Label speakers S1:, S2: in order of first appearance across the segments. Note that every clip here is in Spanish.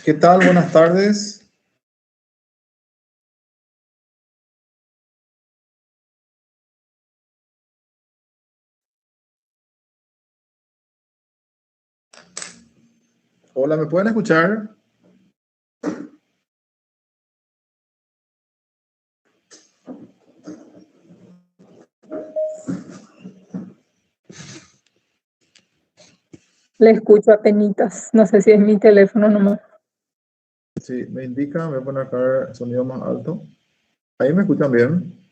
S1: ¿Qué tal? Buenas tardes. Hola, ¿me pueden escuchar?
S2: Le escucho apenitas. No sé si es mi teléfono nomás.
S1: Sí, me indica, me voy a poner acá el sonido más alto. ¿Ahí me escuchan bien?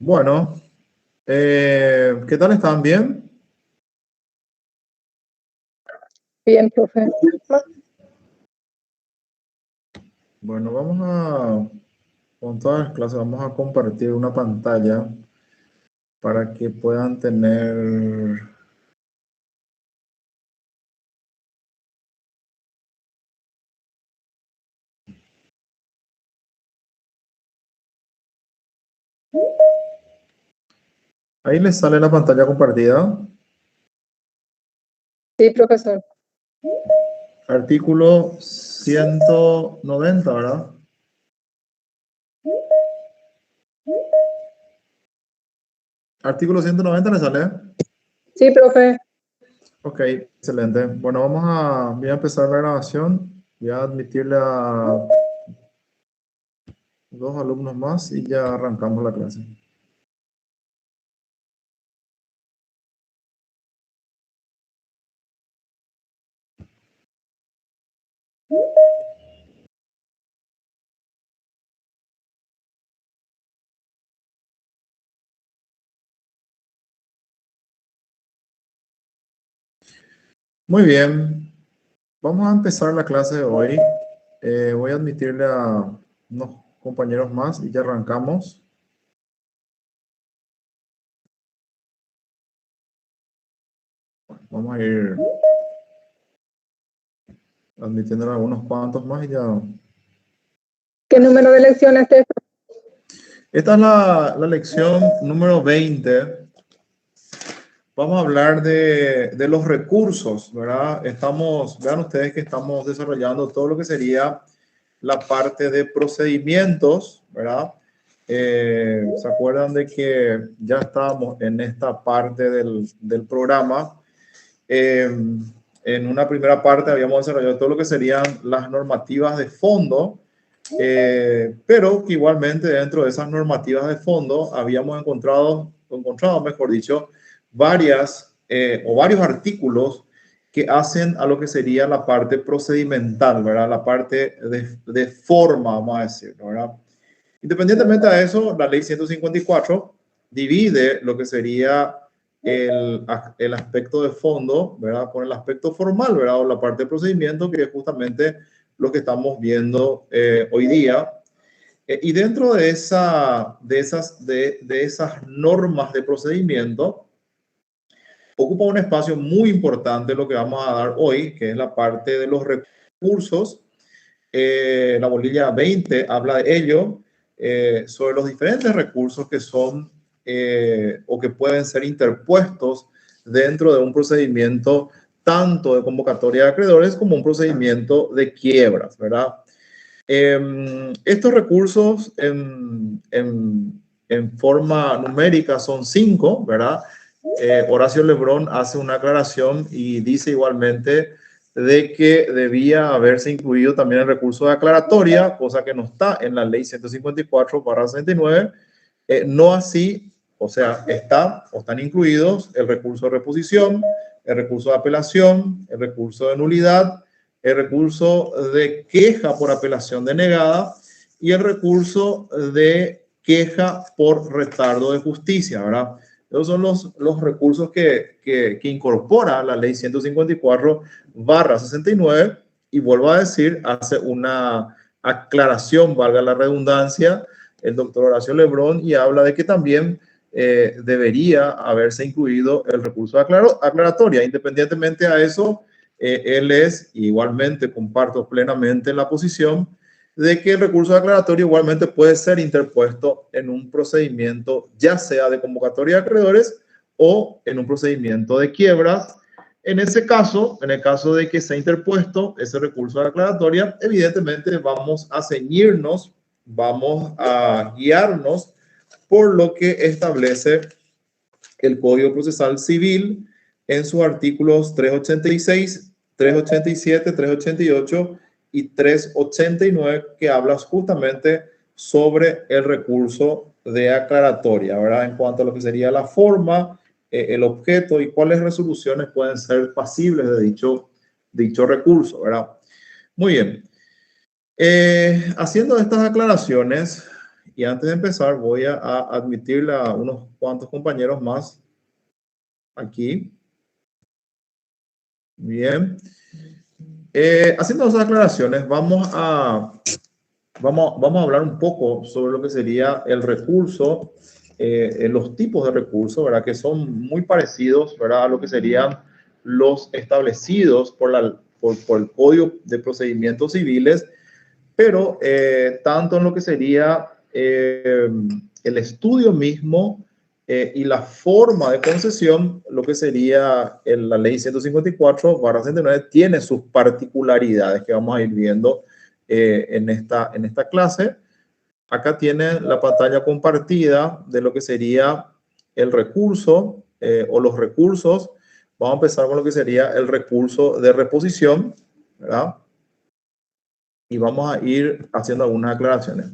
S1: Bueno, ¿qué tal están? ¿Bien?
S2: Bien, profe.
S1: Bueno, con todas las clases, vamos a compartir una pantalla para que puedan tener... Ahí les sale la pantalla compartida.
S2: Sí, profesor.
S1: Artículo 190, ¿verdad? Artículo 190 le sale.
S2: Sí, profe.
S1: Ok, excelente. Bueno, voy a empezar la grabación. Voy a admitirle a 2 alumnos más y ya arrancamos la clase. Muy bien, vamos a empezar la clase de hoy. Voy a admitirle a unos compañeros más y ya arrancamos. Vamos a ir admitiendo a algunos cuantos más y ya.
S2: ¿Qué número de lección es esta?
S1: Esta es la lección número 20. Vamos a hablar de los recursos, ¿verdad? Vean ustedes que estamos desarrollando todo lo que sería la parte de procedimientos, ¿verdad? ¿Se acuerdan de que ya estábamos en esta parte del programa? En una primera parte habíamos desarrollado todo lo que serían las normativas de fondo, pero que igualmente dentro de esas normativas de fondo habíamos encontrado, mejor dicho, varios artículos que hacen a lo que sería la parte procedimental, ¿verdad? La parte de forma, vamos a decir, ¿verdad? Independientemente de eso, la ley 154 divide lo que sería el aspecto de fondo, ¿verdad? Con el aspecto formal, ¿verdad? O la parte de procedimiento, que es justamente lo que estamos viendo hoy día. Y dentro de esas normas de procedimiento, ocupa un espacio muy importante lo que vamos a dar hoy, que es la parte de los recursos. La bolilla 20 habla de ello, sobre los diferentes recursos que son o que pueden ser interpuestos dentro de un procedimiento tanto de convocatoria de acreedores como un procedimiento de quiebras, ¿verdad? Estos recursos en forma numérica son 5, ¿verdad? Horacio Lebrón hace una aclaración y dice igualmente de que debía haberse incluido también el recurso de aclaratoria, cosa que no está en la ley 154/69, no así O sea, están incluidos el recurso de reposición, el recurso de apelación, el recurso de nulidad, el recurso de queja por apelación denegada y el recurso de queja por retardo de justicia, ¿verdad? Esos son los recursos que incorpora la ley 154/69 y vuelvo a decir, hace una aclaración, valga la redundancia, el doctor Horacio Lebrón y habla de que también debería haberse incluido el recurso de aclaratoria. Independientemente a eso, él es, igualmente comparto plenamente la posición de que el recurso de aclaratorio igualmente puede ser interpuesto en un procedimiento, ya sea de convocatoria de acreedores o en un procedimiento de quiebras. En ese caso, en el caso de que sea interpuesto ese recurso de aclaratoria, evidentemente vamos a ceñirnos, vamos a guiarnos por lo que establece el Código Procesal Civil en sus artículos 386, 387, 388 y 389, que habla justamente sobre el recurso de aclaratoria, ¿verdad? En cuanto a lo que sería la forma, el objeto y cuáles resoluciones pueden ser pasibles de dicho recurso, ¿verdad? Muy bien. Haciendo estas aclaraciones, y antes de empezar, voy a admitirle a unos cuantos compañeros más aquí. Bien. Haciendo esas aclaraciones, vamos a hablar un poco sobre lo que sería el recurso, los tipos de recursos, ¿verdad? Que son muy parecidos, ¿verdad? A lo que serían los establecidos por el Código de Procedimientos Civiles, pero tanto en lo que sería el estudio mismo y la forma de concesión, lo que sería la ley 154/69 tiene sus particularidades que vamos a ir viendo en esta clase. Acá tiene la pantalla compartida de lo que sería el recurso o los recursos. Vamos a empezar con lo que sería el recurso de reposición, ¿verdad? Y vamos a ir haciendo algunas aclaraciones.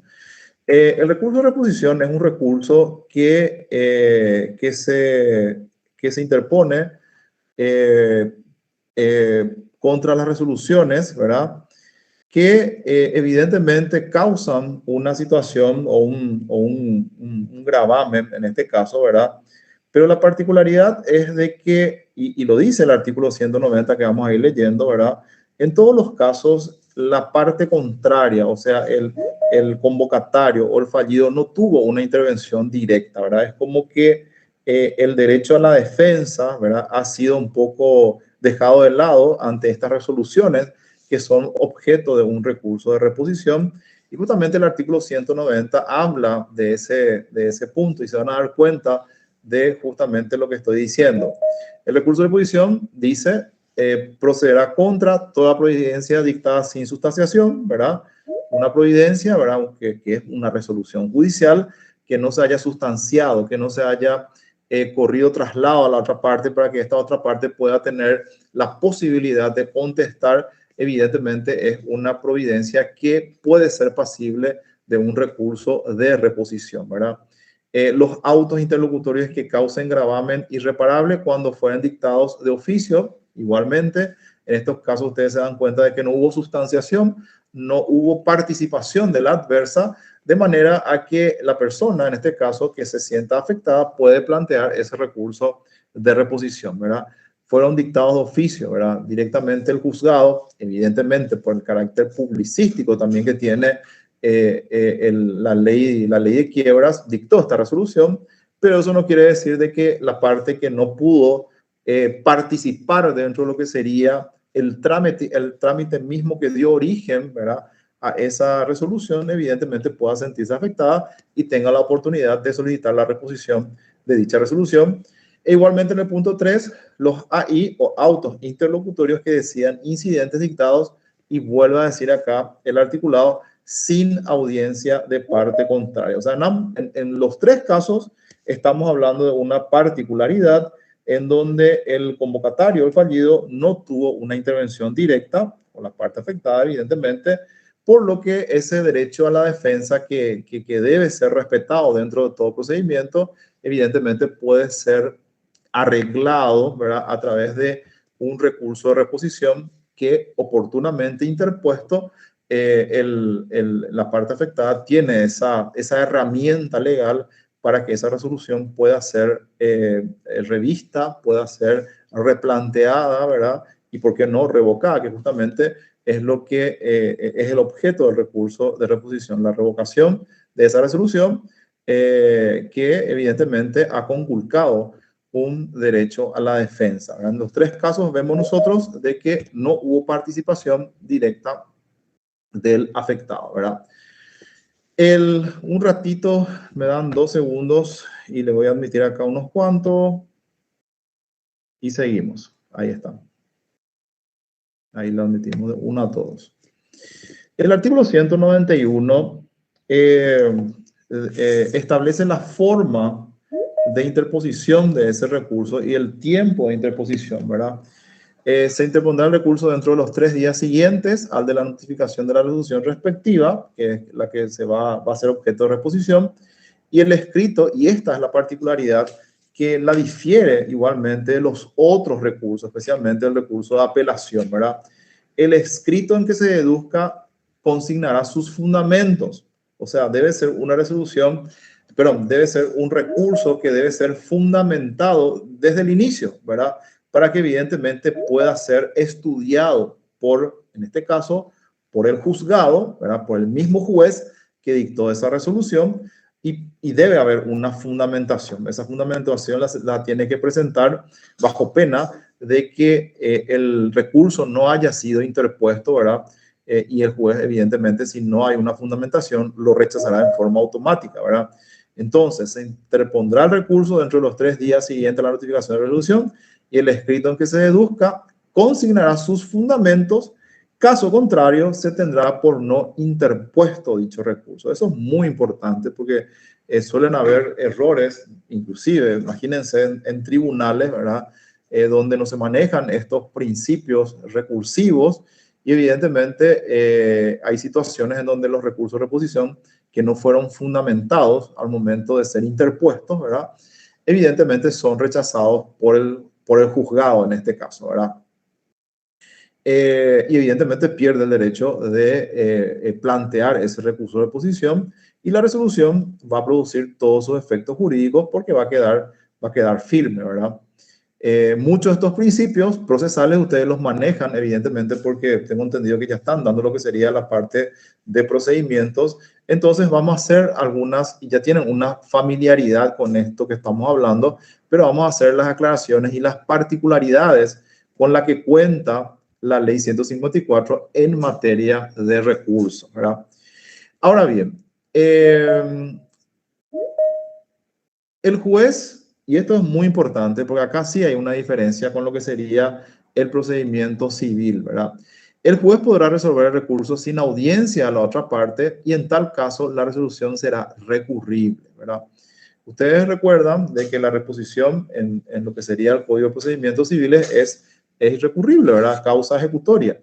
S1: El recurso de reposición es un recurso que se interpone contra las resoluciones, ¿verdad? Que evidentemente causan una situación o un gravamen, en este caso, ¿verdad? Pero la particularidad es de que, y lo dice el artículo 190 que vamos a ir leyendo, ¿verdad? En todos los casos, la parte contraria, o sea, el convocatario o el fallido no tuvo una intervención directa, ¿verdad? Es como que el derecho a la defensa, ¿verdad? Ha sido un poco dejado de lado ante estas resoluciones que son objeto de un recurso de reposición. Y justamente el artículo 190 habla de ese punto y se van a dar cuenta de justamente lo que estoy diciendo. El recurso de reposición dice procederá contra toda providencia dictada sin sustanciación, ¿verdad? Una providencia, ¿verdad? Que es una resolución judicial que no se haya sustanciado, que no se haya corrido traslado a la otra parte para que esta otra parte pueda tener la posibilidad de contestar. Evidentemente es una providencia que puede ser pasible de un recurso de reposición, ¿verdad? Los autos interlocutorios que causen gravamen irreparable cuando fueren dictados de oficio, igualmente, en estos casos ustedes se dan cuenta de que no hubo sustanciación, no hubo participación de la adversa, de manera a que la persona, en este caso, que se sienta afectada, puede plantear ese recurso de reposición, ¿verdad? Fueron dictados de oficio, ¿verdad? Directamente el juzgado, evidentemente por el carácter publicístico también que tiene la ley de quiebras, dictó esta resolución, pero eso no quiere decir de que la parte que no pudo participar dentro de lo que sería el trámite mismo que dio origen, ¿verdad?, a esa resolución, evidentemente pueda sentirse afectada y tenga la oportunidad de solicitar la reposición de dicha resolución. E igualmente en el punto 3, los AI o autos interlocutorios que decían incidentes dictados, y vuelvo a decir acá el articulado, sin audiencia de parte contraria. O sea, en los tres casos estamos hablando de una particularidad en donde el convocatario, el fallido, no tuvo una intervención directa, o la parte afectada, evidentemente, por lo que ese derecho a la defensa que debe ser respetado dentro de todo procedimiento, evidentemente puede ser arreglado, ¿verdad?, a través de un recurso de reposición que oportunamente interpuesto, la parte afectada tiene esa herramienta legal para que esa resolución pueda ser revista, pueda ser replanteada, ¿verdad? Y por qué no revocada, que justamente es lo que es el objeto del recurso de reposición, la revocación de esa resolución que evidentemente ha conculcado un derecho a la defensa, ¿verdad? En los tres casos vemos nosotros de que no hubo participación directa del afectado, ¿verdad? Un ratito, me dan 2 segundos y le voy a admitir acá unos cuantos y seguimos. Ahí está. Ahí lo admitimos de uno a todos. El artículo 191 establece la forma de interposición de ese recurso y el tiempo de interposición, ¿verdad? Se interpondrá el recurso dentro de los 3 días siguientes al de la notificación de la resolución respectiva, que es la que va a ser objeto de reposición, y el escrito, y esta es la particularidad que la difiere igualmente de los otros recursos, especialmente el recurso de apelación, ¿verdad? El escrito en que se deduzca consignará sus fundamentos, o sea, debe ser una resolución, perdón, debe ser un recurso que debe ser fundamentado desde el inicio, ¿verdad?, para que evidentemente pueda ser estudiado por, en este caso, por el juzgado, ¿verdad?, por el mismo juez que dictó esa resolución, y debe haber una fundamentación. Esa fundamentación la tiene que presentar bajo pena de que el recurso no haya sido interpuesto, ¿verdad? Y el juez, evidentemente, si no hay una fundamentación, lo rechazará en forma automática, ¿verdad? Entonces, se interpondrá el recurso dentro de los 3 días siguientes a la notificación de resolución y el escrito en que se deduzca consignará sus fundamentos. Caso contrario, se tendrá por no interpuesto dicho recurso. Eso es muy importante porque suelen haber errores, inclusive, imagínense en tribunales, ¿verdad?, donde no se manejan estos principios recursivos y evidentemente hay situaciones en donde los recursos de reposición que no fueron fundamentados al momento de ser interpuestos, ¿verdad?, evidentemente son rechazados por el juzgado en este caso, ¿verdad? Y evidentemente pierde el derecho de plantear ese recurso de reposición y la resolución va a producir todos sus efectos jurídicos porque va a quedar firme, ¿verdad? Muchos de estos principios procesales ustedes los manejan, evidentemente, porque tengo entendido que ya están dando lo que sería la parte de procedimientos. Entonces vamos a hacer algunas, y ya tienen una familiaridad con esto que estamos hablando, pero vamos a hacer las aclaraciones y las particularidades con las que cuenta la ley 154 en materia de recursos, ¿verdad? Ahora bien, el juez, y esto es muy importante porque acá sí hay una diferencia con lo que sería el procedimiento civil, ¿verdad? El juez podrá resolver el recurso sin audiencia a la otra parte y en tal caso la resolución será recurrible, ¿verdad? Ustedes recuerdan de que la reposición en lo que sería el Código de Procedimientos Civiles es irrecurrible, ¿verdad? Causa ejecutoria.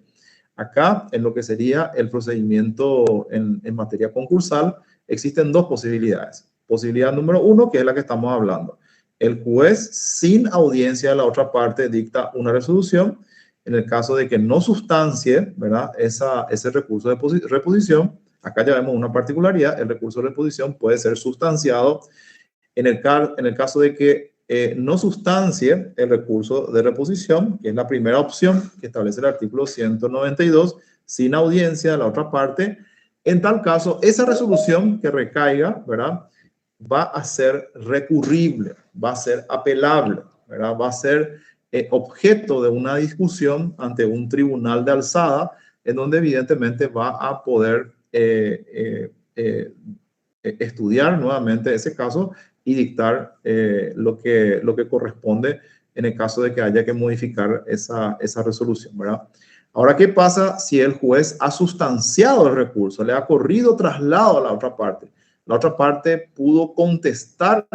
S1: Acá, en lo que sería el procedimiento en materia concursal, existen 2 posibilidades. Posibilidad número 1, que es la que estamos hablando. El juez, sin audiencia de la otra parte, dicta una resolución. En el caso de que no sustancie, ¿verdad?, ese recurso de reposición, acá ya vemos una particularidad, el recurso de reposición puede ser sustanciado en el caso de que no sustancie el recurso de reposición, que es la primera opción que establece el artículo 192, sin audiencia de la otra parte. En tal caso, esa resolución que recaiga, ¿verdad?, va a ser recurrible, va a ser apelable, ¿verdad?, va a ser objeto de una discusión ante un tribunal de alzada, en donde evidentemente va a poder estudiar nuevamente ese caso y dictar lo que corresponde en el caso de que haya que modificar esa resolución, ¿verdad? Ahora, ¿qué pasa si el juez ha sustanciado el recurso, le ha corrido traslado a la otra parte? La otra parte pudo contestar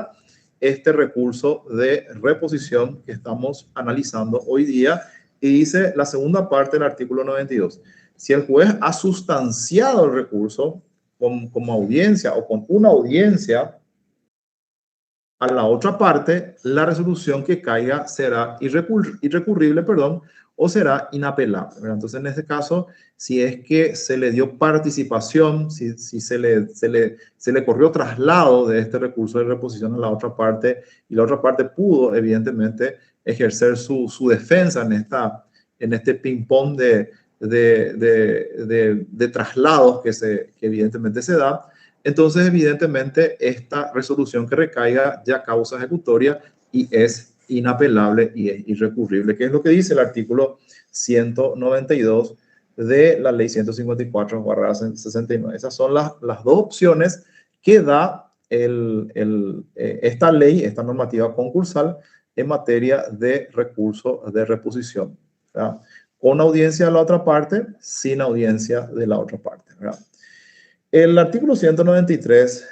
S1: este recurso de reposición que estamos analizando hoy día y dice la segunda parte del artículo 92. Si el juez ha sustanciado el recurso como audiencia o con una audiencia a la otra parte, la resolución que caiga será irrecurrible, perdón, o será inapelable, ¿verdad? Entonces, en este caso, si es que se le dio participación, si se le corrió traslado de este recurso de reposición a la otra parte, y la otra parte pudo, evidentemente, ejercer su defensa en este ping-pong de traslados que evidentemente se da, entonces evidentemente esta resolución que recaiga ya causa ejecutoria y es inapelable y es irrecurrible, que es lo que dice el artículo 192 de la ley 154/69. Esas son las dos opciones que da esta ley, esta normativa concursal en materia de recurso de reposición, ¿verdad? Con audiencia de la otra parte, sin audiencia de la otra parte, ¿verdad? El artículo 193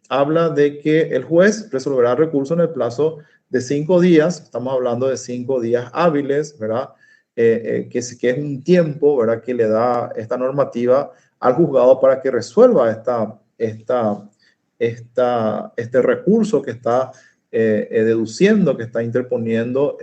S1: habla de que el juez resolverá el recurso en el plazo de 5 días, estamos hablando de 5 días hábiles, ¿verdad? Que es un tiempo, ¿verdad?, que le da esta normativa al juzgado para que resuelva este recurso que está deduciendo, que está interponiendo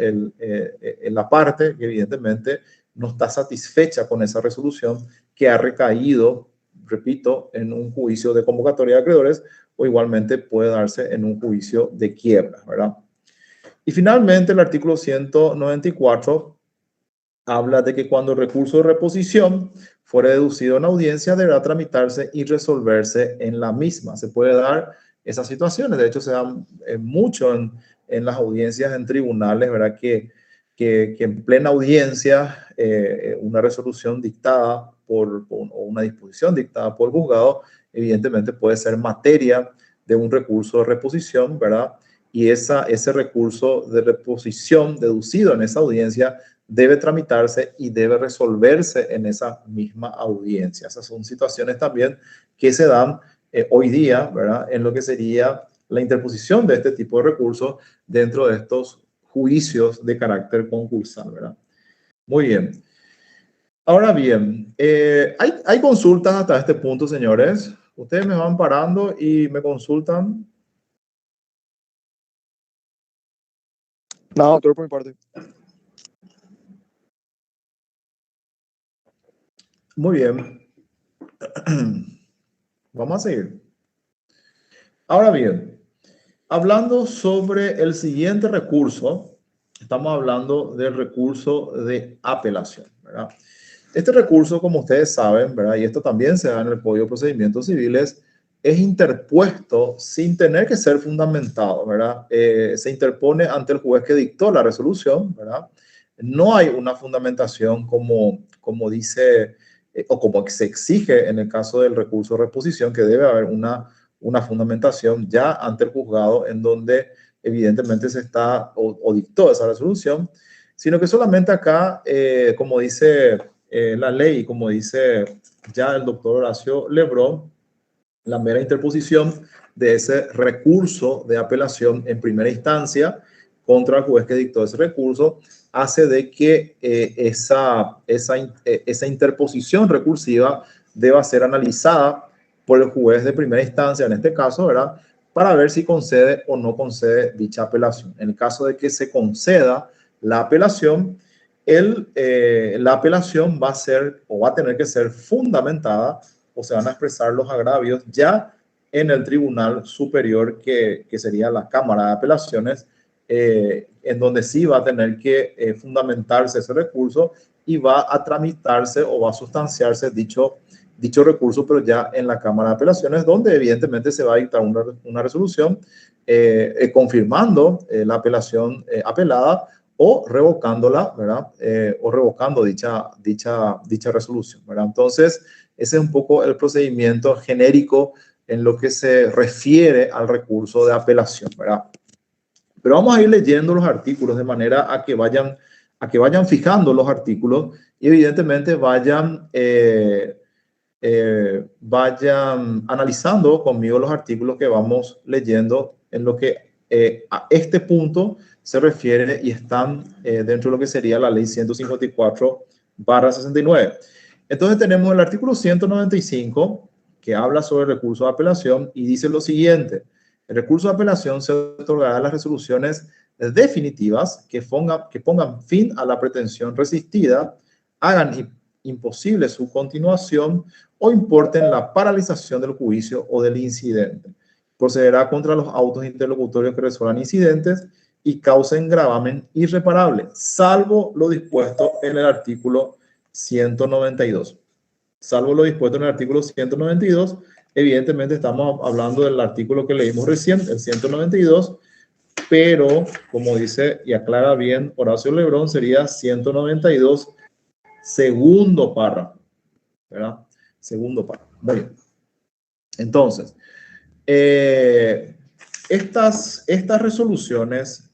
S1: la parte que evidentemente no está satisfecha con esa resolución que ha recaído, repito, en un juicio de convocatoria de acreedores o igualmente puede darse en un juicio de quiebra, ¿verdad? Y finalmente el artículo 194 habla de que cuando el recurso de reposición fuere deducido en audiencia deberá tramitarse y resolverse en la misma. Se puede dar esas situaciones, de hecho se dan mucho en las audiencias en tribunales, ¿verdad? Que en plena audiencia una resolución dictada o una disposición dictada por el juzgado evidentemente puede ser materia de un recurso de reposición, ¿verdad? Y ese recurso de reposición deducido en esa audiencia debe tramitarse y debe resolverse en esa misma audiencia. Esas son situaciones también que se dan hoy día, ¿verdad?, en lo que sería la interposición de este tipo de recursos dentro de estos juicios de carácter concursal, ¿verdad? Muy bien. Ahora bien, hay consultas hasta este punto, señores. Ustedes me van parando y me consultan.
S3: No, doctor, por mi parte.
S1: Muy bien. Vamos a seguir. Ahora bien, hablando sobre el siguiente recurso, estamos hablando del recurso de apelación, ¿verdad? Este recurso, como ustedes saben, ¿verdad?, y esto también se da en el Código de Procedimientos Civiles, es interpuesto sin tener que ser fundamentado, ¿verdad? Se interpone ante el juez que dictó la resolución, ¿verdad? No hay una fundamentación como dice o como se exige en el caso del recurso de reposición, que debe haber una fundamentación ya ante el juzgado en donde evidentemente se está o dictó esa resolución, sino que solamente acá, como dice la ley, como dice ya el doctor Horacio Lebrón, la mera interposición de ese recurso de apelación en primera instancia contra el juez que dictó ese recurso hace de que esa interposición recursiva deba ser analizada por el juez de primera instancia, en este caso, ¿verdad?, para ver si concede o no concede dicha apelación. En el caso de que se conceda la apelación, la apelación va a ser o va a tener que ser fundamentada o se van a expresar los agravios ya en el tribunal superior que sería la Cámara de Apelaciones, en donde sí va a tener que fundamentarse ese recurso y va a tramitarse o va a sustanciarse dicho recurso, pero ya en la Cámara de Apelaciones, donde evidentemente se va a dictar una resolución confirmando la apelación apelada o revocándola, ¿verdad? O revocando dicha resolución, ¿verdad? Entonces, ese es un poco el procedimiento genérico en lo que se refiere al recurso de apelación, ¿verdad? Pero vamos a ir leyendo los artículos de manera a que vayan fijando los artículos y evidentemente vayan analizando conmigo los artículos que vamos leyendo en lo que a este punto se refiere y están dentro de lo que sería la ley 154/69. Entonces tenemos el artículo 195 que habla sobre el recurso de apelación y dice lo siguiente: El recurso de apelación se otorgará a las resoluciones definitivas que pongan fin a la pretensión resistida, hagan imposible su continuación o importen la paralización del juicio o del incidente. Procederá contra los autos interlocutorios que resuelvan incidentes y causen gravamen irreparable, salvo lo dispuesto en el artículo 192. Salvo lo dispuesto en el artículo 192, evidentemente estamos hablando del artículo que leímos recién, el 192, pero como dice y aclara bien Horacio Lebrón, sería 192, segundo párrafo, ¿verdad? Segundo párrafo. Muy bien. Entonces, estas resoluciones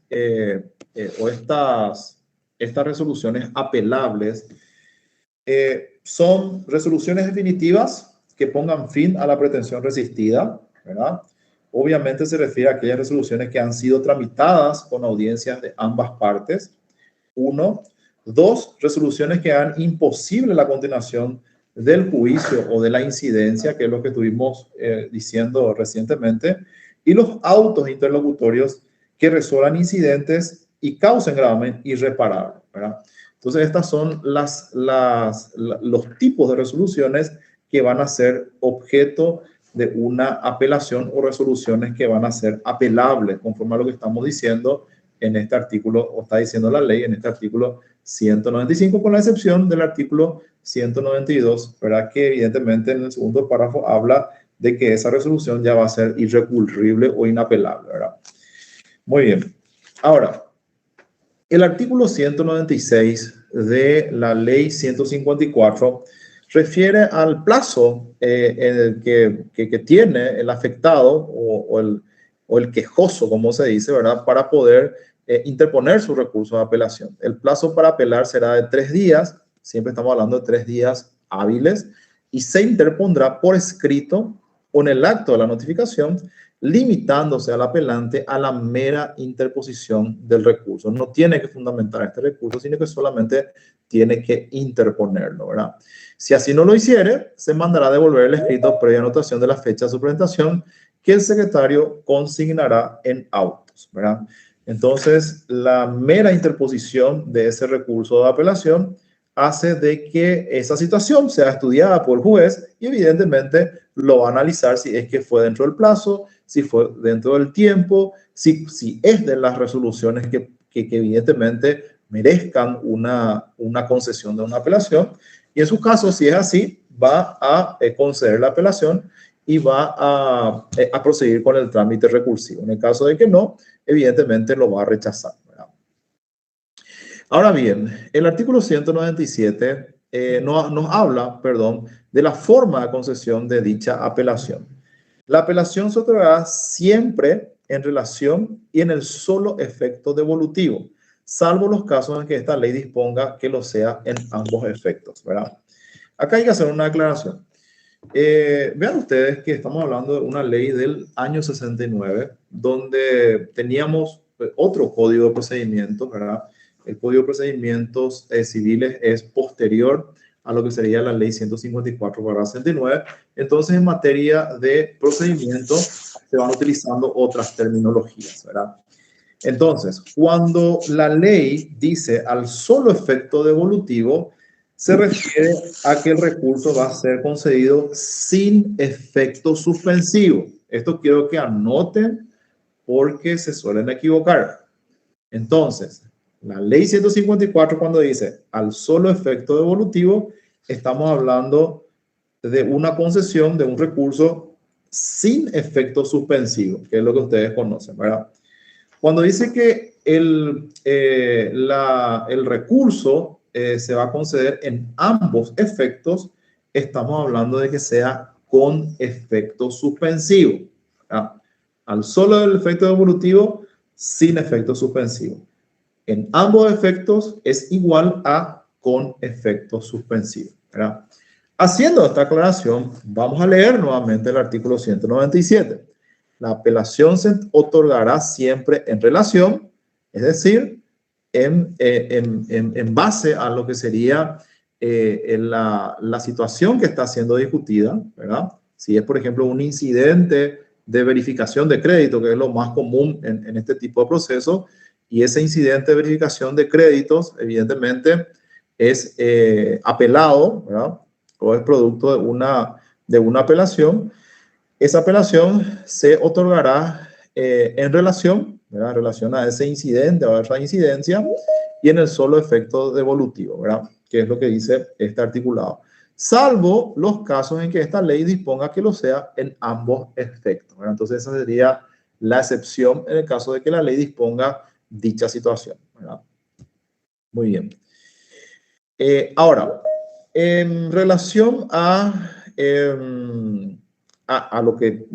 S1: o estas resoluciones apelables son resoluciones definitivas que pongan fin a la pretensión resistida, ¿verdad? Obviamente se refiere a aquellas resoluciones que han sido tramitadas con audiencias de ambas partes. 1. 2. Resoluciones que hagan imposible la continuación del juicio o de la incidencia, que es lo que estuvimos diciendo recientemente, y los autos interlocutorios que resuelvan incidentes y causen gravamen irreparable, ¿verdad? Entonces, estas son los tipos de resoluciones que van a ser objeto de una apelación o resoluciones que van a ser apelables, conforme a lo que estamos diciendo en este artículo, o está diciendo la ley en este artículo 195, con la excepción del artículo 192, ¿verdad? Que evidentemente en el segundo párrafo habla de que esa resolución ya va a ser irrecurrible o inapelable, ¿verdad? Muy bien. Ahora, el artículo 196 de la ley 154 refiere al plazo que tiene el afectado o el quejoso, como se dice, ¿verdad? Para poder interponer su recurso de apelación. El plazo para apelar será de 3 días, siempre estamos hablando de 3 días hábiles, y se interpondrá por escrito o en el acto de la notificación, limitándose al apelante a la mera interposición del recurso. No tiene que fundamentar este recurso, sino que solamente tiene que interponerlo, ¿verdad? Si así no lo hiciere, se mandará devolver el escrito previa anotación de la fecha de su presentación que el secretario consignará en autos, ¿verdad? Entonces, la mera interposición de ese recurso de apelación hace de que esa situación sea estudiada por el juez y evidentemente lo va a analizar si es que fue dentro del plazo, si fue dentro del tiempo, si es de las resoluciones que evidentemente merezcan una concesión de una apelación. Y en su caso, si es así, va a conceder la apelación y va a proseguir con el trámite recursivo. En el caso de que no, evidentemente lo va a rechazar, ¿verdad? Ahora bien, el artículo 197 nos habla, de la forma de concesión de dicha apelación. La apelación se otorgará siempre en relación y en el solo efecto devolutivo, salvo los casos en que esta ley disponga que lo sea en ambos efectos, ¿verdad? Acá hay que hacer una aclaración. Vean ustedes que estamos hablando de una ley del año 69, donde teníamos otro código de procedimientos, ¿verdad? El código de procedimientos civiles es posterior a lo que sería la ley 154/69. Entonces, en materia de procedimientos, se van utilizando otras terminologías, ¿verdad? Entonces, cuando la ley dice al solo efecto devolutivo, se refiere a que el recurso va a ser concedido sin efecto suspensivo. Esto quiero que anoten porque se suelen equivocar. Entonces, la ley 154 cuando dice al solo efecto devolutivo, estamos hablando de una concesión de un recurso sin efecto suspensivo, que es lo que ustedes conocen, ¿verdad? Cuando dice que el recurso se va a conceder en ambos efectos, estamos hablando de que sea con efecto suspensivo, ¿verdad? Al solo del efecto devolutivo, sin efecto suspensivo. En ambos efectos es igual a con efecto suspensivo, ¿verdad? Haciendo esta aclaración, vamos a leer nuevamente el artículo 197. La apelación se otorgará siempre en relación, es decir, en base a lo que sería la situación que está siendo discutida, ¿verdad? Si es, por ejemplo, un incidente de verificación de crédito, que es lo más común en este tipo de procesos, y ese incidente de verificación de créditos, evidentemente, es apelado, ¿verdad? O es producto de una apelación. Esa apelación se otorgará en relación, ¿verdad? En relación a ese incidente o a esa incidencia y en el solo efecto devolutivo, ¿verdad? Que es lo que dice este articulado. Salvo los casos en que esta ley disponga que lo sea en ambos efectos, ¿verdad? Entonces esa sería la excepción en el caso de que la ley disponga dicha situación, ¿verdad? Muy bien. Ahora, en relación a lo que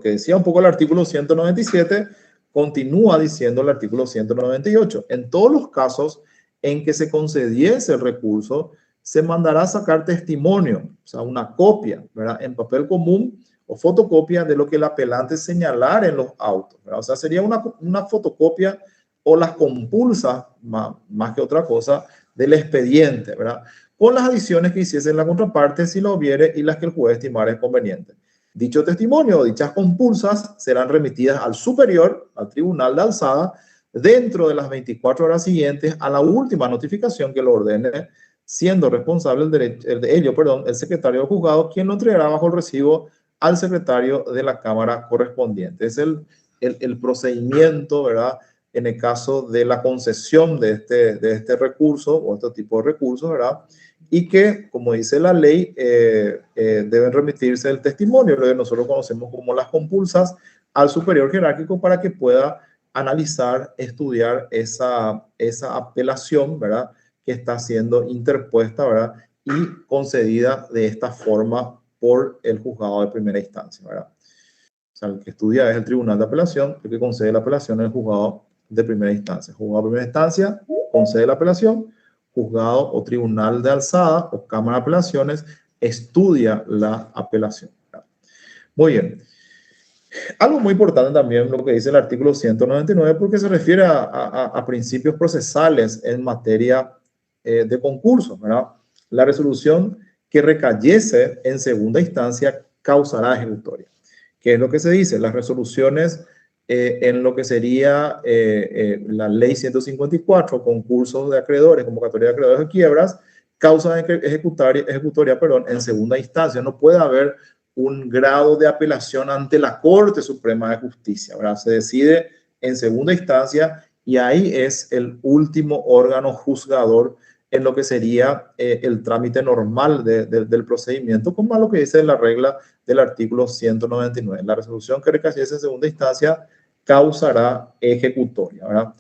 S1: decía un poco el artículo 197, continúa diciendo el artículo 198. En todos los casos en que se concediese el recurso, se mandará a sacar testimonio, o sea, una copia, ¿verdad? En papel común o fotocopia de lo que el apelante señalara en los autos, ¿verdad? O sea, sería una fotocopia o las compulsas, más que otra cosa, del expediente, ¿verdad? Con las adiciones que hiciese la contraparte si lo hubiere y las que el juez estimara conveniente. Dicho testimonio o dichas compulsas serán remitidas al superior, al tribunal de alzada, dentro de las 24 horas siguientes a la última notificación que lo ordene, siendo responsable el secretario del juzgado, quien lo entregará bajo el recibo al secretario de la Cámara correspondiente. Es el procedimiento, ¿verdad?, en el caso de la concesión de este recurso o este tipo de recursos, ¿verdad? Y que, como dice la ley, deben remitirse el testimonio, lo que nosotros conocemos como las compulsas, al superior jerárquico para que pueda analizar, estudiar esa apelación, ¿verdad?, que está siendo interpuesta, ¿verdad?, y concedida de esta forma por el juzgado de primera instancia, ¿verdad? O sea, el que estudia es el tribunal de apelación, el que concede la apelación es el juzgado de primera instancia. Juzgado de primera instancia concede la apelación, juzgado o tribunal de alzada o cámara de apelaciones estudia la apelación. Muy bien. Algo muy importante también lo que dice el artículo 199 porque se refiere a principios procesales en materia de concursos, ¿verdad? La resolución que recayese en segunda instancia causará ejecutoria. ¿Qué es lo que se dice? Las resoluciones en lo que sería la ley 154, concursos de acreedores, convocatoria de acreedores de quiebras, causa ejecutoria, en segunda instancia. No puede haber un grado de apelación ante la Corte Suprema de Justicia, ¿verdad? Se decide en segunda instancia y ahí es el último órgano juzgador en lo que sería el trámite normal del procedimiento, como lo que dice la regla del artículo 199. La resolución que recayese en segunda instancia causará ejecutoria, ¿verdad?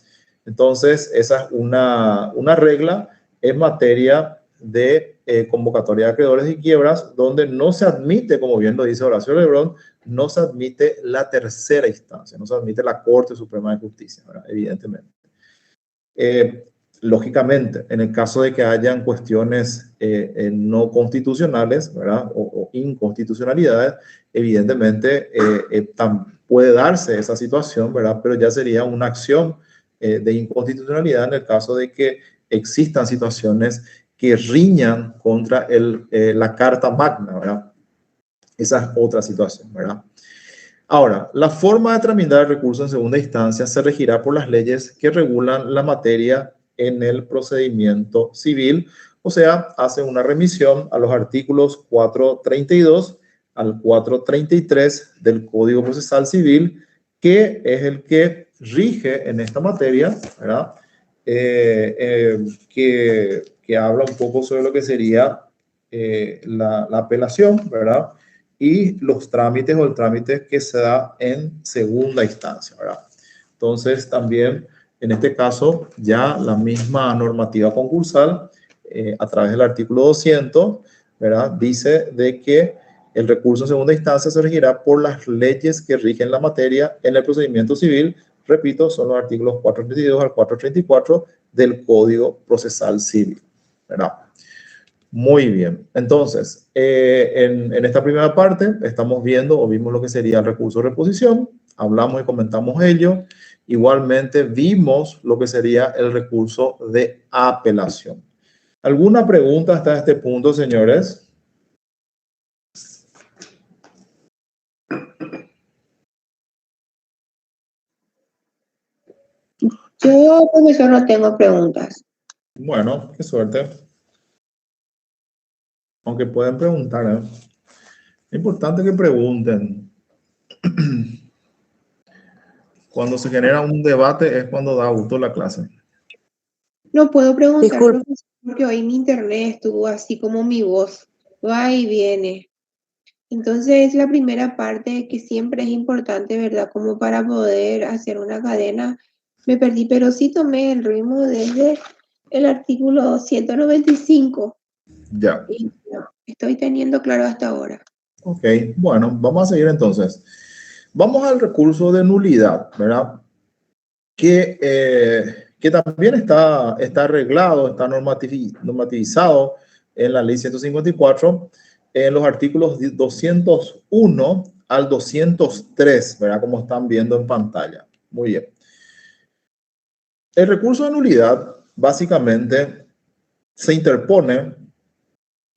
S1: Entonces, esa es una regla en materia de convocatoria de acreedores y quiebras, donde no se admite, como bien lo dice Horacio Lebrón, no se admite la tercera instancia, no se admite la Corte Suprema de Justicia, ¿verdad? Evidentemente. Lógicamente, en el caso de que hayan cuestiones no constitucionales, ¿verdad?, o inconstitucionalidades, evidentemente puede darse esa situación, ¿verdad?, pero ya sería una acción de inconstitucionalidad en el caso de que existan situaciones que riñan contra la Carta Magna, ¿verdad? Esa es otra situación, ¿verdad? Ahora, la forma de tramitar el recurso en segunda instancia se regirá por las leyes que regulan la materia en el procedimiento civil, o sea, hace una remisión a los artículos 432 al 433 del Código Procesal Civil, que es el que rige en esta materia, ¿verdad? Que habla un poco sobre lo que sería la apelación, ¿verdad?, y los trámites o el trámite que se da en segunda instancia, ¿verdad? Entonces, también en este caso, ya la misma normativa concursal, a través del artículo 200, ¿verdad?, dice de que el recurso en segunda instancia se regirá por las leyes que rigen la materia en el procedimiento civil. Repito, son los artículos 432 al 434 del Código Procesal Civil, ¿verdad? Muy bien. Entonces, en esta primera parte estamos viendo o vimos lo que sería el recurso de reposición, hablamos y comentamos ello. Igualmente vimos lo que sería el recurso de apelación. ¿Alguna pregunta hasta este punto, señores?
S4: Yo, profesor, no tengo preguntas.
S1: Bueno, qué suerte. Aunque pueden preguntar, ¿eh? Es importante que pregunten. Cuando se genera un debate es cuando da gusto la clase.
S4: No puedo preguntar,
S5: Disculpe.
S4: profesor, porque hoy mi internet estuvo así como mi voz. Va y viene. Entonces, la primera parte que siempre es importante, ¿verdad? Como para poder hacer una cadena, me perdí, pero sí tomé el ritmo desde el artículo 195
S1: Ya.
S4: y no, estoy teniendo claro hasta ahora.
S1: Ok, bueno, vamos a seguir entonces. Vamos al recurso de nulidad, ¿verdad? Que también está arreglado, está normativizado en la ley 154, en los artículos 201 al 203, ¿verdad? Como están viendo en pantalla. Muy bien. El recurso de nulidad básicamente se interpone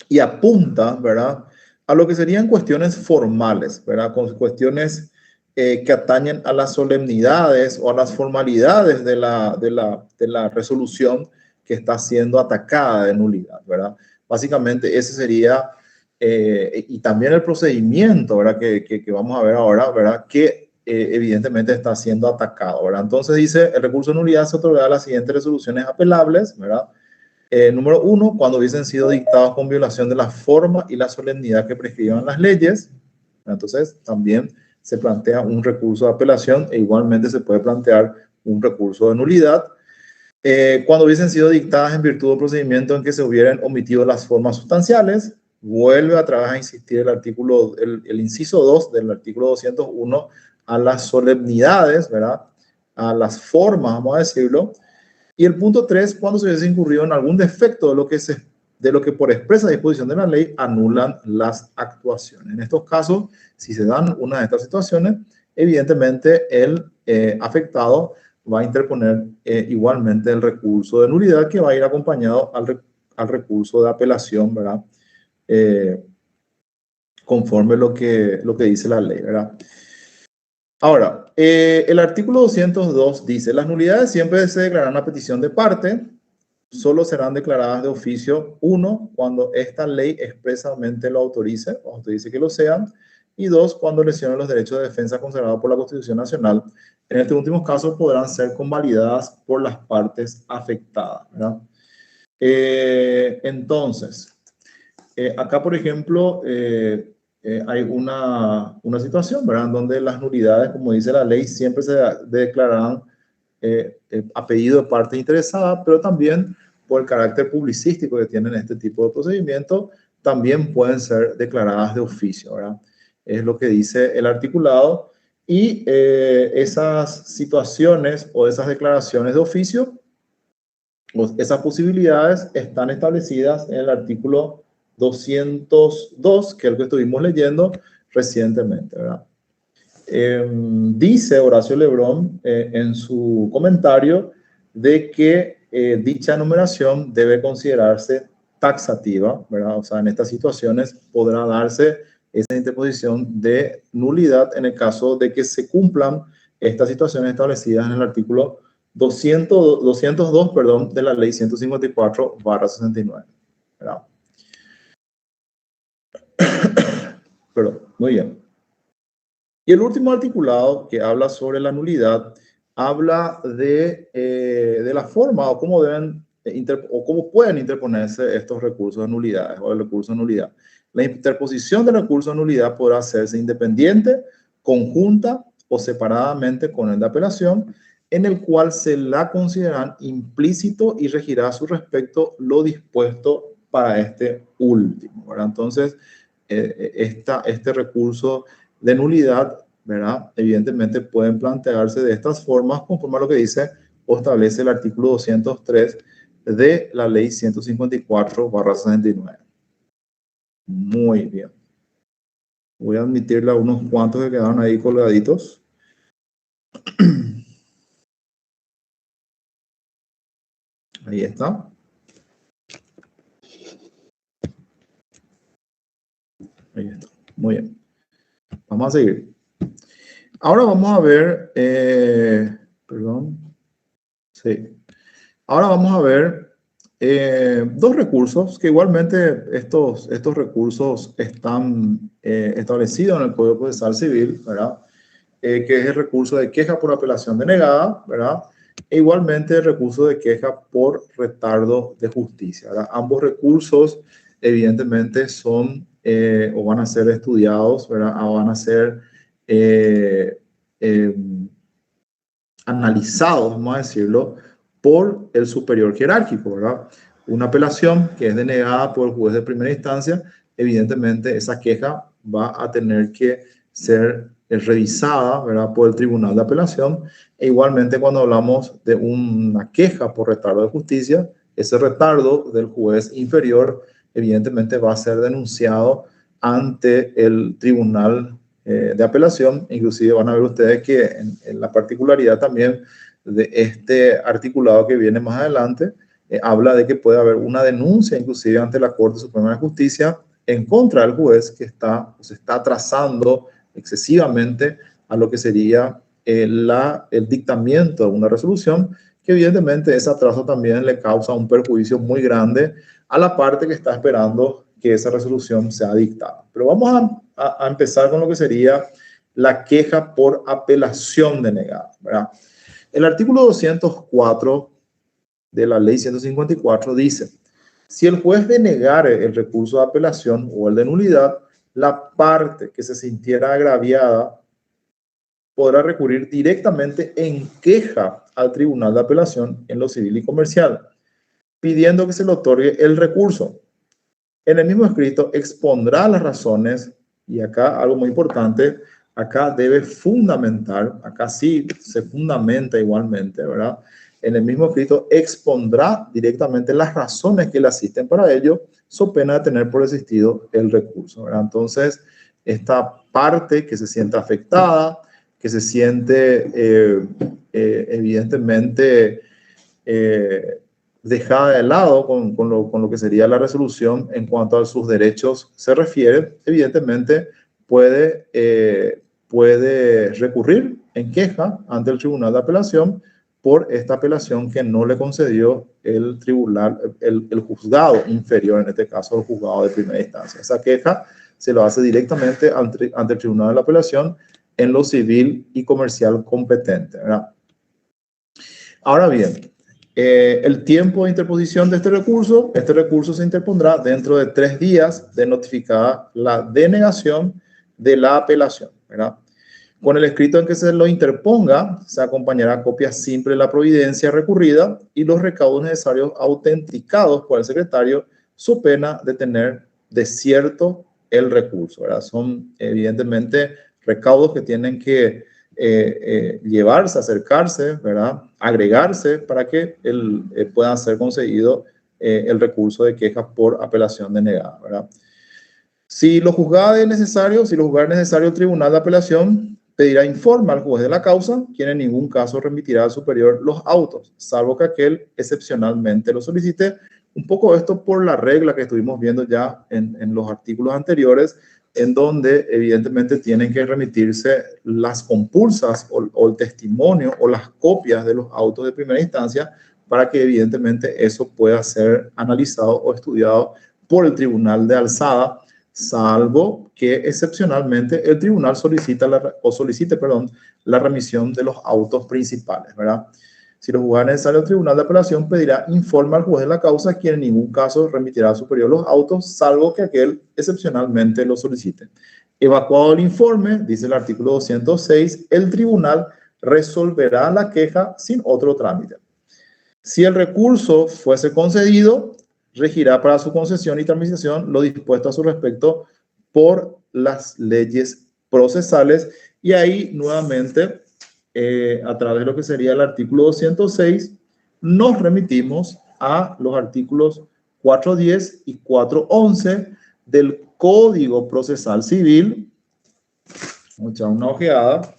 S1: y apunta, ¿verdad?, a lo que serían cuestiones formales, ¿verdad?, con cuestiones que atañen a las solemnidades o a las formalidades de la resolución que está siendo atacada de nulidad, ¿verdad? Básicamente ese sería, y también el procedimiento, ¿verdad?, que vamos a ver ahora, ¿verdad?, que evidentemente está siendo atacado, ¿verdad? Entonces dice, el recurso de nulidad se otorgará a las siguientes resoluciones apelables, ¿verdad? Número 1, cuando hubiesen sido dictados con violación de la forma y la solemnidad que prescriban las leyes. Entonces, también se plantea un recurso de apelación e igualmente se puede plantear un recurso de nulidad. Cuando hubiesen sido dictadas en virtud del procedimiento en que se hubieran omitido las formas sustanciales, vuelve a través a insistir el inciso 2 del artículo 201 a las solemnidades, ¿verdad?, a las formas, vamos a decirlo. Y el punto 3, cuando se hubiese incurrido en algún defecto de lo que por expresa disposición de la ley anulan las actuaciones. En estos casos, si se dan una de estas situaciones, evidentemente el afectado va a interponer igualmente el recurso de nulidad, que va a ir acompañado al recurso de apelación, ¿verdad? Conforme lo que dice la ley, ¿verdad? Ahora, el artículo 202 dice, las nulidades siempre se declararán a petición de parte, solo serán declaradas de oficio, 1, cuando esta ley expresamente lo autorice que lo sean, y 2, cuando lesionen los derechos de defensa consagrados por la Constitución Nacional. En este último caso podrán ser convalidadas por las partes afectadas, ¿verdad? Entonces, acá, por ejemplo, hay una situación, ¿verdad?, donde las nulidades, como dice la ley, siempre se declararán a pedido de parte interesada, pero también por el carácter publicístico que tienen este tipo de procedimientos, también pueden ser declaradas de oficio, ¿verdad? Es lo que dice el articulado. Y esas situaciones o esas declaraciones de oficio, esas posibilidades están establecidas en el artículo 202, que es el que estuvimos leyendo recientemente, ¿verdad? Dice Horacio Lebrón en su comentario de que dicha enumeración debe considerarse taxativa, ¿verdad? O sea, en estas situaciones podrá darse esa interposición de nulidad en el caso de que se cumplan estas situaciones establecidas en el artículo 202, perdón, de la ley 154/69, ¿verdad? Perdón, muy bien. Y el último articulado que habla sobre la nulidad habla de la forma o cómo deben o cómo pueden interponerse estos recursos de nulidades o el recurso de nulidad. La interposición del recurso de nulidad podrá hacerse independiente, conjunta o separadamente con el de apelación, en el cual se la consideran implícito y regirá a su respecto lo dispuesto para este último, ¿verdad? Entonces, este recurso de nulidad, ¿verdad?, evidentemente pueden plantearse de estas formas conforme a lo que dice o establece el artículo 203 de la ley 154/69. Muy bien. Voy a admitirle a unos cuantos que quedaron ahí colgaditos. Ahí está. Ahí está. Muy bien. Vamos a seguir. Ahora vamos a ver, perdón. Sí. Ahora vamos a ver dos recursos que igualmente estos recursos están establecidos en el Código Procesal Civil, ¿verdad? Que es el recurso de queja por apelación denegada, ¿verdad? E igualmente el recurso de queja por retardo de justicia, ¿verdad? Ambos recursos evidentemente son o van a ser estudiados, ¿verdad? O van a ser analizados, vamos a decirlo, por el superior jerárquico, ¿verdad? Una apelación que es denegada por el juez de primera instancia, evidentemente esa queja va a tener que ser revisada, ¿verdad?, por el tribunal de apelación. E igualmente cuando hablamos de una queja por retardo de justicia, ese retardo del juez inferior evidentemente va a ser denunciado ante el tribunal de apelación. Inclusive van a ver ustedes que en la particularidad también de este articulado que viene más adelante, habla de que puede haber una denuncia inclusive ante la Corte Suprema de Justicia en contra del juez que se está atrasando excesivamente a lo que sería el dictamiento de una resolución, que evidentemente ese atraso también le causa un perjuicio muy grande a la parte que está esperando que esa resolución sea dictada. Pero vamos a empezar con lo que sería la queja por apelación denegada, ¿verdad? El artículo 204 de la ley 154 dice: si el juez denegare el recurso de apelación o el de nulidad, la parte que se sintiera agraviada podrá recurrir directamente en queja al tribunal de apelación en lo civil y comercial, pidiendo que se le otorgue el recurso. En el mismo escrito expondrá las razones, y acá algo muy importante, acá debe fundamentar, acá sí se fundamenta igualmente, ¿verdad? En el mismo escrito expondrá directamente las razones que le asisten para ello, so pena de tener por existido el recurso, ¿verdad? Entonces, esta parte que se siente afectada, que se siente evidentemente dejada de lado con lo que sería la resolución en cuanto a sus derechos se refiere, evidentemente puede recurrir en queja ante el tribunal de apelación por esta apelación que no le concedió el tribunal, el juzgado inferior, en este caso el juzgado de primera instancia. Esa queja se lo hace directamente ante el tribunal de la apelación en lo civil y comercial competente, ¿verdad? Ahora bien, el tiempo de interposición de este recurso se interpondrá dentro de 3 días de notificada la denegación de la apelación, ¿verdad? Con el escrito en que se lo interponga, se acompañará copia simple de la providencia recurrida y los recaudos necesarios autenticados por el secretario, so pena de tener desierto el recurso, ¿verdad? Son evidentemente recaudos que tienen que llevarse, acercarse, ¿verdad? Agregarse para que pueda ser conseguido el recurso de queja por apelación denegada, ¿verdad? Si lo juzgare necesario el tribunal de apelación pedirá informe al juez de la causa, quien en ningún caso remitirá al superior los autos, salvo que aquel excepcionalmente lo solicite. Un poco esto por la regla que estuvimos viendo ya en los artículos anteriores, en donde evidentemente tienen que remitirse las compulsas o el testimonio o las copias de los autos de primera instancia para que evidentemente eso pueda ser analizado o estudiado por el tribunal de alzada, salvo que excepcionalmente el tribunal solicite la remisión de los autos principales, ¿verdad? Si lo juzgare necesario, el tribunal de apelación pedirá informe al juez de la causa, quien en ningún caso remitirá al superior los autos, salvo que aquel excepcionalmente lo solicite. Evacuado el informe, dice el artículo 206, el tribunal resolverá la queja sin otro trámite. Si el recurso fuese concedido, regirá para su concesión y tramitación lo dispuesto a su respecto por las leyes procesales. Y ahí nuevamente, a través de lo que sería el artículo 206, nos remitimos a los artículos 410 y 411 del Código Procesal Civil. Vamos a echar una ojeada.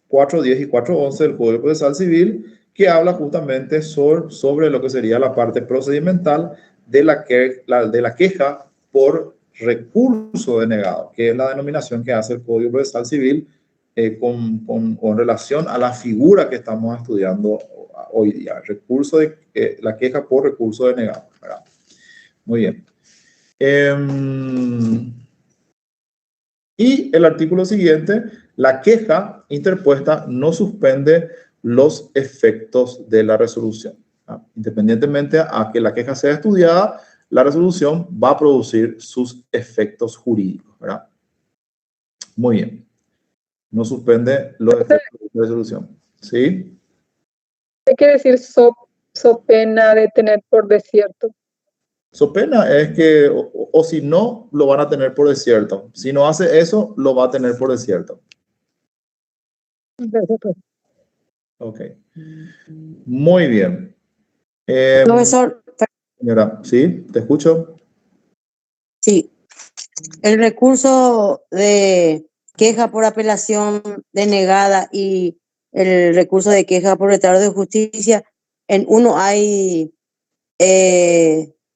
S1: 410 y 411 del Código Procesal Civil, que habla justamente sobre lo que sería la parte procedimental de la queja por recurso denegado, que es la denominación que hace el Código Procesal Civil con relación a la figura que estamos estudiando hoy día, recurso de, la queja por recurso denegado, ¿verdad? Muy bien. Y el artículo siguiente, la queja interpuesta no suspende los efectos de la resolución. Independientemente a que la queja sea estudiada, la resolución va a producir sus efectos jurídicos, ¿verdad? Muy bien. No suspende los efectos de la resolución. ¿Sí?
S2: ¿Qué quiere decir so pena de tener por desierto?
S1: So pena es que, o si no, lo van a tener por desierto. Si no hace eso, lo va a tener por desierto. Ok. Muy bien.
S5: Profesor,
S1: Señora, ¿sí? ¿Te escucho?
S5: sí, el recurso de queja por apelación denegada y el recurso de queja por retardo de justicia, en uno hay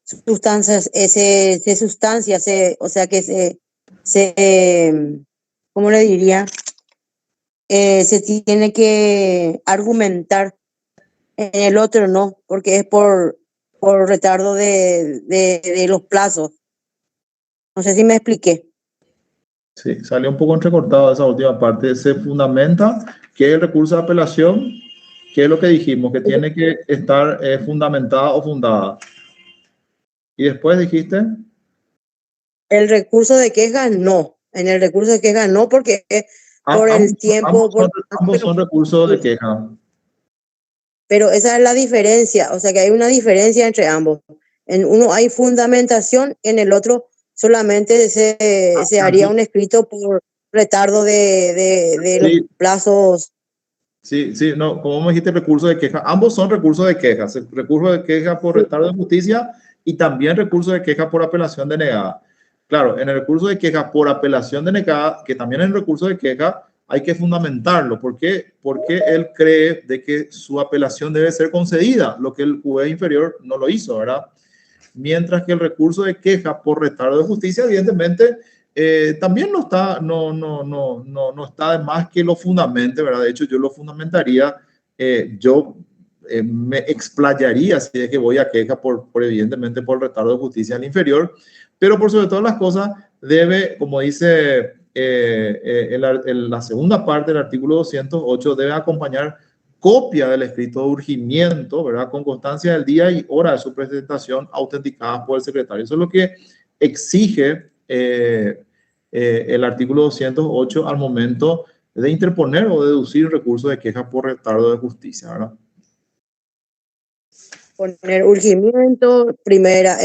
S5: sustancias, o sea que ¿cómo le diría? Se tiene que argumentar. En el otro no, porque es por retardo de los plazos. No sé si me expliqué.
S1: Sí, salió un poco entrecortado esa última parte. Se fundamenta que el recurso de apelación, que es lo que dijimos, que tiene que estar fundamentada o fundada. Y después dijiste,
S5: El recurso de queja no. En el recurso de queja no, porque es por el tiempo.
S1: ambos son recursos de queja.
S5: Pero esa es la diferencia. O sea que hay una diferencia entre ambos. En uno hay fundamentación, en el otro solamente se haría un escrito por retardo de los plazos.
S1: Sí, sí, no, como me dijiste, recurso de queja. Ambos son recursos de queja. Recurso de queja por retardo de justicia y también recurso de queja por apelación denegada. Claro, en el recurso de queja por apelación denegada, que también es el recurso de queja, hay que fundamentarlo. ¿Por qué? Porque él cree de que su apelación debe ser concedida, lo que el juez inferior no lo hizo, ¿verdad? Mientras que el recurso de queja por retardo de justicia, evidentemente, también no está de más que lo fundamente, ¿verdad? De hecho, yo lo fundamentaría, me explayaría si es que voy a queja evidentemente por retardo de justicia al inferior, pero por sobre todas las cosas debe, como dice la segunda parte del artículo 208, debe acompañar copia del escrito de urgimiento, ¿verdad? Con constancia del día y hora de su presentación autenticadas por el secretario. Eso es lo que exige el artículo 208 al momento de interponer o deducir recursos de queja por retardo de justicia, ¿verdad?
S5: Poner urgimiento, primera.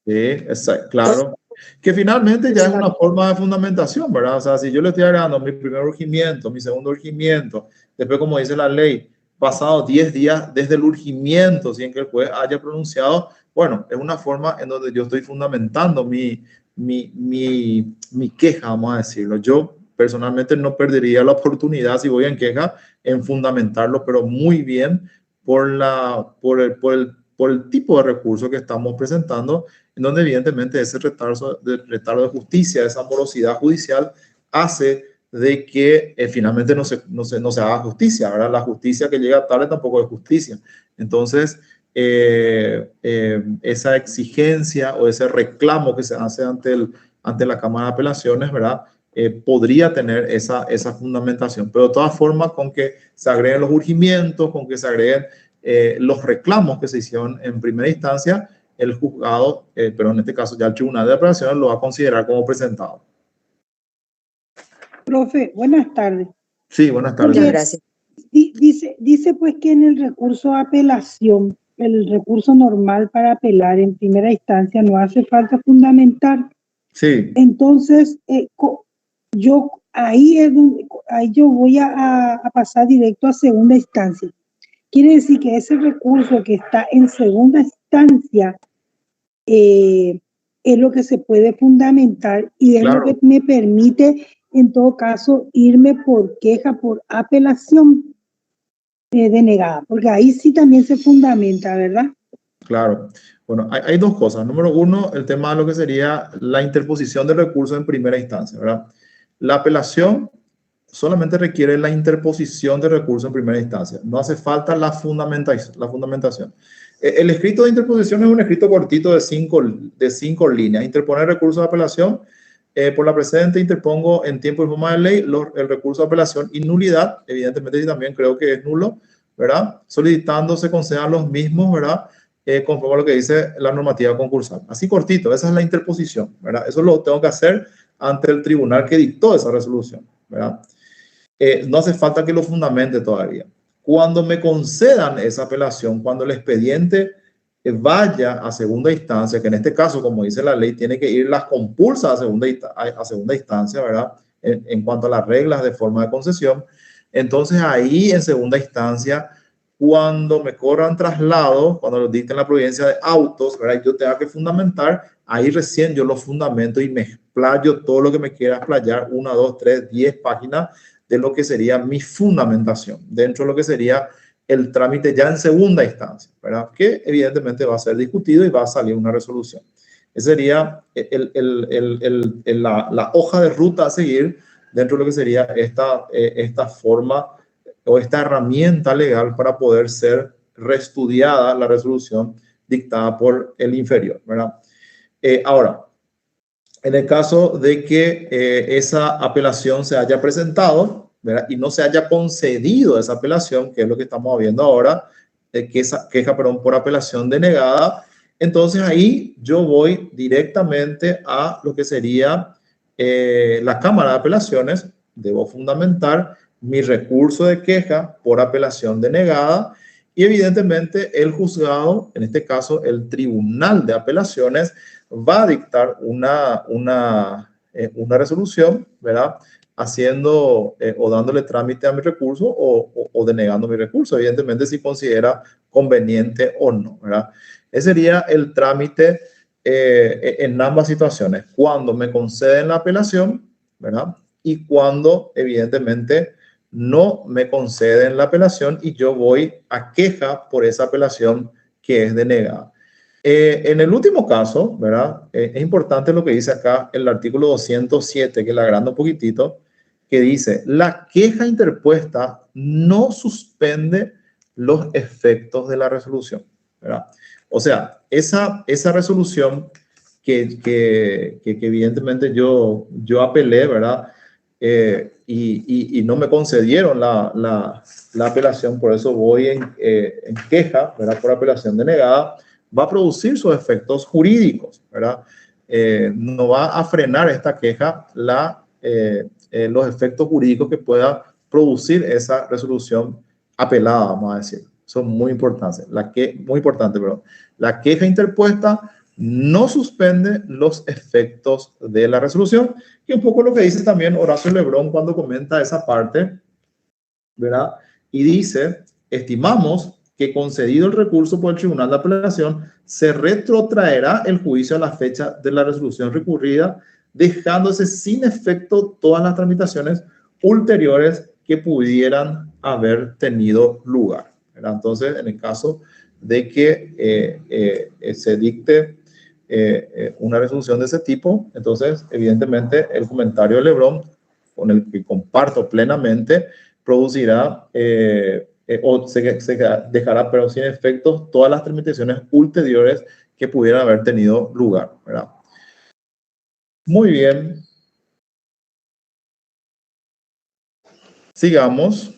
S1: Sí, exacto, claro. Que finalmente ya es una forma de fundamentación, ¿verdad? O sea, si yo le estoy agregando mi primer urgimiento, mi segundo urgimiento, después, como dice la ley, pasados 10 días desde el urgimiento, sin que el juez haya pronunciado, bueno, es una forma en donde yo estoy fundamentando mi queja, vamos a decirlo. Yo personalmente no perdería la oportunidad, si voy en queja, en fundamentarlo, pero muy bien por el tipo de recurso que estamos presentando, en donde evidentemente ese retardo de justicia, esa morosidad judicial, hace de que finalmente no se haga justicia, ¿verdad? La justicia que llega tarde tampoco es justicia. Entonces, esa exigencia o ese reclamo que se hace ante la Cámara de Apelaciones, ¿verdad? Podría tener esa fundamentación, pero de todas formas, con que se agreguen los urgimientos, con que se agreguen los reclamos que se hicieron en primera instancia, el juzgado, pero en este caso ya el Tribunal de Apelaciones lo va a considerar como presentado.
S6: Profe, buenas tardes.
S1: Sí, buenas tardes.
S5: Muchas gracias.
S6: Dice pues que en el recurso de apelación, el recurso normal para apelar en primera instancia no hace falta fundamentar.
S1: Sí.
S6: Entonces, ahí yo voy a pasar directo a segunda instancia. Quiere decir que ese recurso que está en segunda instancia es lo que se puede fundamentar y es lo que me permite, en todo caso, irme por queja, por apelación denegada, porque ahí sí también se fundamenta, ¿verdad?
S1: Claro. Bueno, hay dos cosas. Número uno, el tema de lo que sería la interposición del recurso en primera instancia, ¿verdad? La apelación solamente requiere la interposición de recurso en primera instancia. No hace falta la fundamentación. El escrito de interposición es un escrito cortito de cinco líneas. Interponer recurso de apelación. Por la presente interpongo en tiempo y forma de ley el recurso de apelación y nulidad. Evidentemente, y también creo que es nulo, ¿verdad? Solicitando se concedan los mismos, ¿verdad? Conforme a lo que dice la normativa concursal. Así cortito, esa es la interposición, ¿verdad? Eso lo tengo que hacer ante el tribunal que dictó esa resolución, ¿verdad? No hace falta que lo fundamente todavía. Cuando me concedan esa apelación, cuando el expediente vaya a segunda instancia, que en este caso, como dice la ley, tiene que ir las compulsas a segunda instancia, ¿verdad? En cuanto a las reglas de forma de concesión. Entonces ahí en segunda instancia, cuando me corran traslado, cuando lo dicten la providencia de autos, ¿verdad? Yo tengo que fundamentar, ahí recién yo lo fundamento y me explayo todo lo que me quiera explayar, 1, 2, 3, 10 páginas de lo que sería mi fundamentación, dentro de lo que sería el trámite ya en segunda instancia, ¿verdad? Que evidentemente va a ser discutido y va a salir una resolución. Esa sería la hoja de ruta a seguir dentro de lo que sería esta forma o esta herramienta legal para poder ser reestudiada la resolución dictada por el inferior, ¿verdad? Ahora, en el caso de que esa apelación se haya presentado, ¿verdad? Y no se haya concedido esa apelación, que es lo que estamos viendo ahora, que esa queja, perdón, por apelación denegada, entonces ahí yo voy directamente a lo que sería la Cámara de Apelaciones. Debo fundamentar mi recurso de queja por apelación denegada y evidentemente el juzgado, en este caso el Tribunal de Apelaciones, va a dictar una resolución, ¿verdad? Haciendo o dándole trámite a mi recurso o denegando mi recurso, evidentemente si considera conveniente o no, ¿verdad? Ese sería el trámite en ambas situaciones, cuando me conceden la apelación, ¿verdad? Y cuando evidentemente no me conceden la apelación y yo voy a queja por esa apelación que es denegada. En el último caso, ¿verdad? Es importante lo que dice acá el artículo 207, que le agrando un poquitito, que dice, la queja interpuesta no suspende los efectos de la resolución, ¿verdad? O sea, esa resolución que evidentemente yo apelé, ¿verdad? Y no me concedieron la apelación, por eso voy en queja, ¿verdad? Por apelación denegada, va a producir sus efectos jurídicos, ¿verdad? No va a frenar esta queja los efectos jurídicos que pueda producir esa resolución apelada, vamos a decir. Son muy importantes. La queja interpuesta no suspende los efectos de la resolución, y un poco lo que dice también Horacio Lebrón cuando comenta esa parte, ¿verdad? Y dice, estimamos que concedido el recurso por el Tribunal de Apelación, se retrotraerá el juicio a la fecha de la resolución recurrida, dejándose sin efecto todas las tramitaciones ulteriores que pudieran haber tenido lugar, ¿verdad? Entonces, en el caso de que se dicte una resolución de ese tipo, entonces, evidentemente, el comentario de Lebrón, con el que comparto plenamente, producirá o se dejará, pero sin efectos, todas las tramitaciones ulteriores que pudieran haber tenido lugar, ¿verdad? Muy bien. Sigamos.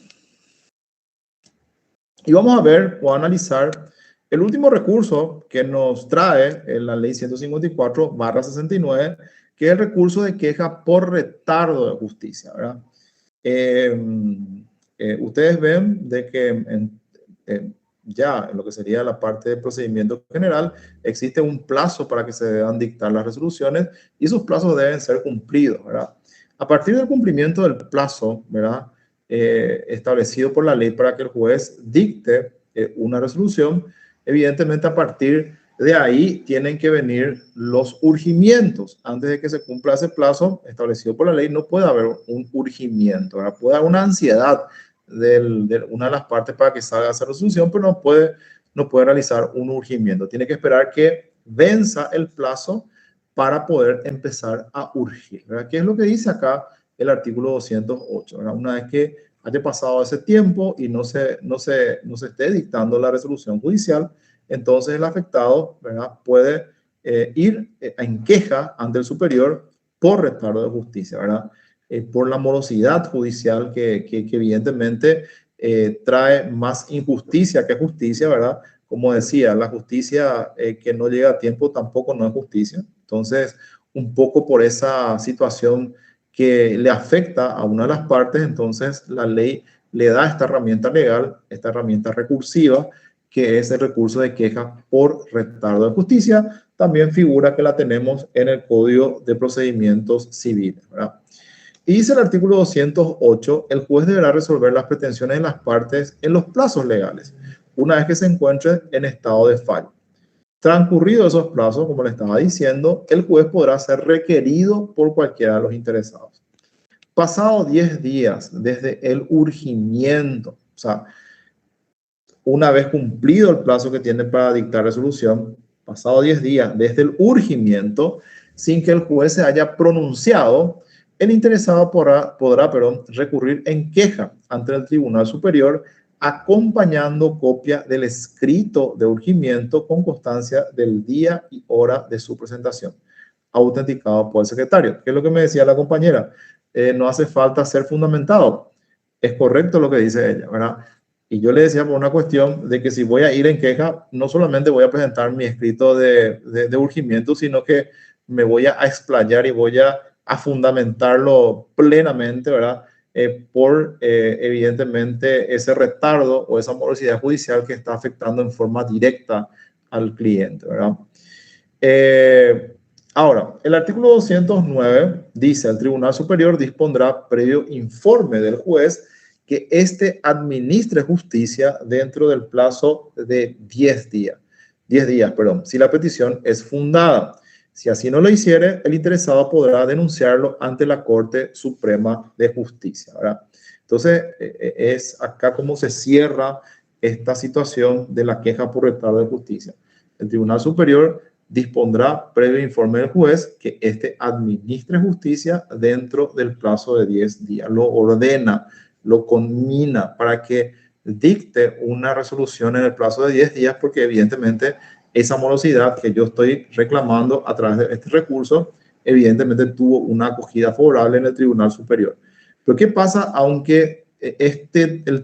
S1: Y vamos a ver o a analizar el último recurso que nos trae la ley 154/69, que es el recurso de queja por retardo de justicia, ¿verdad? Ustedes ven de que ya en lo que sería la parte de procedimiento general, existe un plazo para que se deban dictar las resoluciones y esos plazos deben ser cumplidos, ¿verdad? A partir del cumplimiento del plazo, ¿verdad? Establecido por la ley para que el juez dicte una resolución, evidentemente a partir de ahí tienen que venir los urgimientos. Antes de que se cumpla ese plazo establecido por la ley, no puede haber un urgimiento, ¿verdad? Puede haber una ansiedad de una de las partes para que salga esa resolución, pero no puede realizar un urgimiento. Tiene que esperar que venza el plazo para poder empezar a urgir, ¿verdad? ¿Qué es lo que dice acá el artículo 208, ¿verdad? Una vez que haya pasado ese tiempo y no se esté dictando la resolución judicial, entonces el afectado, ¿verdad?, puede ir en queja ante el superior por retardo de justicia, ¿verdad? Por la morosidad judicial que evidentemente trae más injusticia que justicia, ¿verdad? Como decía, la justicia que no llega a tiempo tampoco no es justicia. Entonces, un poco por esa situación que le afecta a una de las partes, entonces la ley le da esta herramienta legal, esta herramienta recursiva, que es el recurso de queja por retardo de justicia. También figura que la tenemos en el Código de Procedimientos Civiles, ¿verdad? Y dice el artículo 208, el juez deberá resolver las pretensiones de las partes en los plazos legales, una vez que se encuentre en estado de fallo. Transcurridos esos plazos, como le estaba diciendo, el juez podrá ser requerido por cualquiera de los interesados. Pasado 10 días desde el urgimiento, o sea, una vez cumplido el plazo que tiene para dictar resolución, pasado 10 días desde el urgimiento, sin que el juez se haya pronunciado, el interesado podrá recurrir en queja ante el Tribunal Superior acompañando copia del escrito de urgimiento con constancia del día y hora de su presentación, autenticado por el secretario. ¿Qué es lo que me decía la compañera? No hace falta ser fundamentado. Es correcto lo que dice ella, ¿verdad? Y yo le decía por una cuestión de que si voy a ir en queja, no solamente voy a presentar mi escrito de urgimiento, sino que me voy a explayar y voy a fundamentarlo plenamente, ¿verdad? Por evidentemente ese retardo o esa morosidad judicial que está afectando en forma directa al cliente, ¿verdad? Ahora, el artículo 209 dice, el Tribunal Superior dispondrá previo informe del juez que éste administre justicia dentro del plazo de 10 días. 10 días, perdón, si la petición es fundada. Si así no lo hiciere, el interesado podrá denunciarlo ante la Corte Suprema de Justicia, ¿verdad? Entonces, es acá como se cierra esta situación de la queja por retardo de justicia. El Tribunal Superior dispondrá previo informe del juez que éste administre justicia dentro del plazo de 10 días. Lo ordena, lo conmina para que dicte una resolución en el plazo de 10 días, porque evidentemente esa morosidad que yo estoy reclamando a través de este recurso, evidentemente tuvo una acogida favorable en el Tribunal Superior. Pero ¿qué pasa aunque el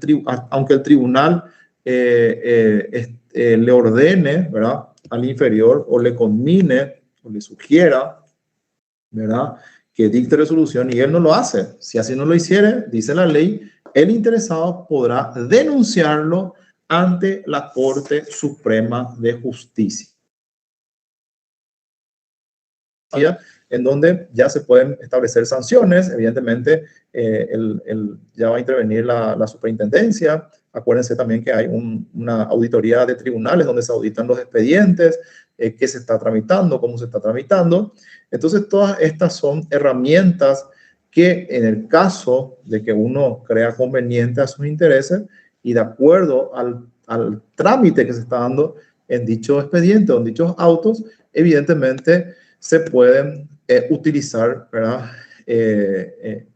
S1: tribunal le ordene, ¿verdad?, al inferior o le conmine o le sugiera, ¿verdad?, que dicte resolución y él no lo hace? Si así no lo hiciere, dice la ley, el interesado podrá denunciarlo ante la Corte Suprema de Justicia, en donde ya se pueden establecer sanciones. Evidentemente, ya va a intervenir la superintendencia. Acuérdense también que hay una auditoría de tribunales donde se auditan los expedientes, qué se está tramitando, cómo se está tramitando. Entonces, todas estas son herramientas que en el caso de que uno crea conveniente a sus intereses y de acuerdo al trámite que se está dando en dicho expediente o en dichos autos, evidentemente se pueden utilizar, ¿verdad?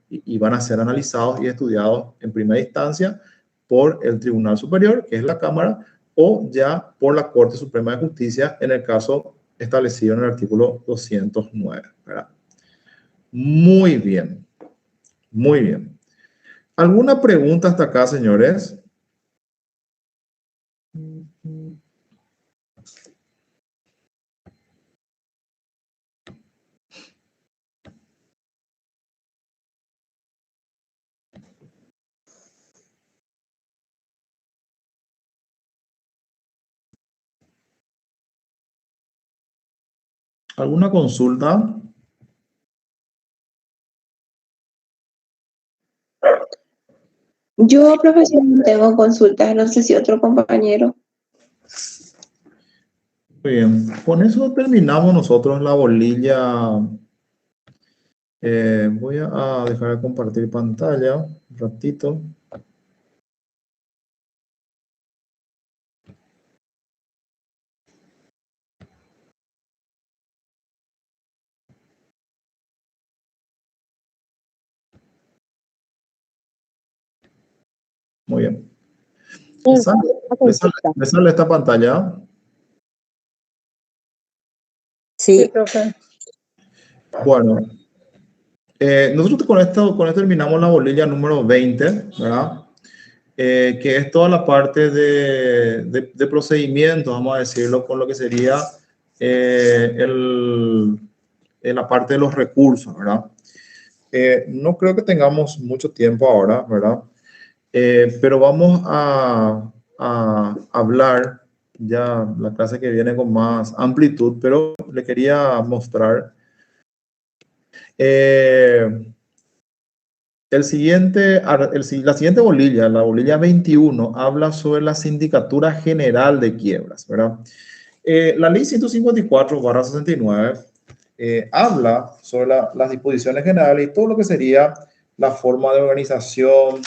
S1: Y van a ser analizados y estudiados en primera instancia por el Tribunal Superior, que es la Cámara, o ya por la Corte Suprema de Justicia en el caso establecido en el artículo 209, ¿verdad? Muy bien, muy bien. ¿Alguna pregunta hasta acá, señores? ¿Alguna consulta?
S4: Yo, profesor, no tengo consultas, no sé si otro compañero.
S1: Muy bien, con eso terminamos nosotros la bolilla. Voy a dejar de compartir pantalla un ratito. Muy bien.
S5: Sí,
S1: ¿Le sale,
S5: una
S1: le sale-
S5: consulta.
S1: le sale esta pantalla?
S2: Sí,
S5: Sí,
S2: profe.
S1: Bueno, nosotros con esto terminamos la bolilla número 20, ¿verdad? Que es toda la parte de procedimientos, vamos a decirlo, con lo que sería la parte de los recursos, ¿verdad? No creo que tengamos mucho tiempo ahora, ¿verdad? Pero vamos a hablar ya la clase que viene con más amplitud, pero le quería mostrar. Eh, la siguiente bolilla, la bolilla 21, habla sobre la Sindicatura General de Quiebras, ¿verdad? La ley 154/69 habla sobre las disposiciones generales y todo lo que sería la forma de organización,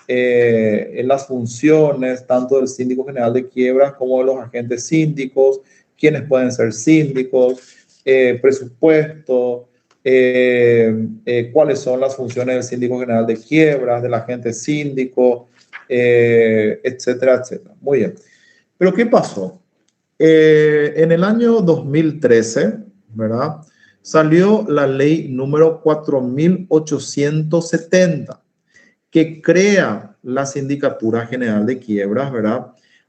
S1: en las funciones tanto del síndico general de quiebras como de los agentes síndicos, quiénes pueden ser síndicos, presupuesto, cuáles son las funciones del síndico general de quiebras, del agente síndico, etcétera, etcétera. Muy bien. Pero ¿qué pasó? En el año 2013, ¿verdad? Salió la ley número 4870 que crea la Sindicatura General de Quiebras, ¿verdad?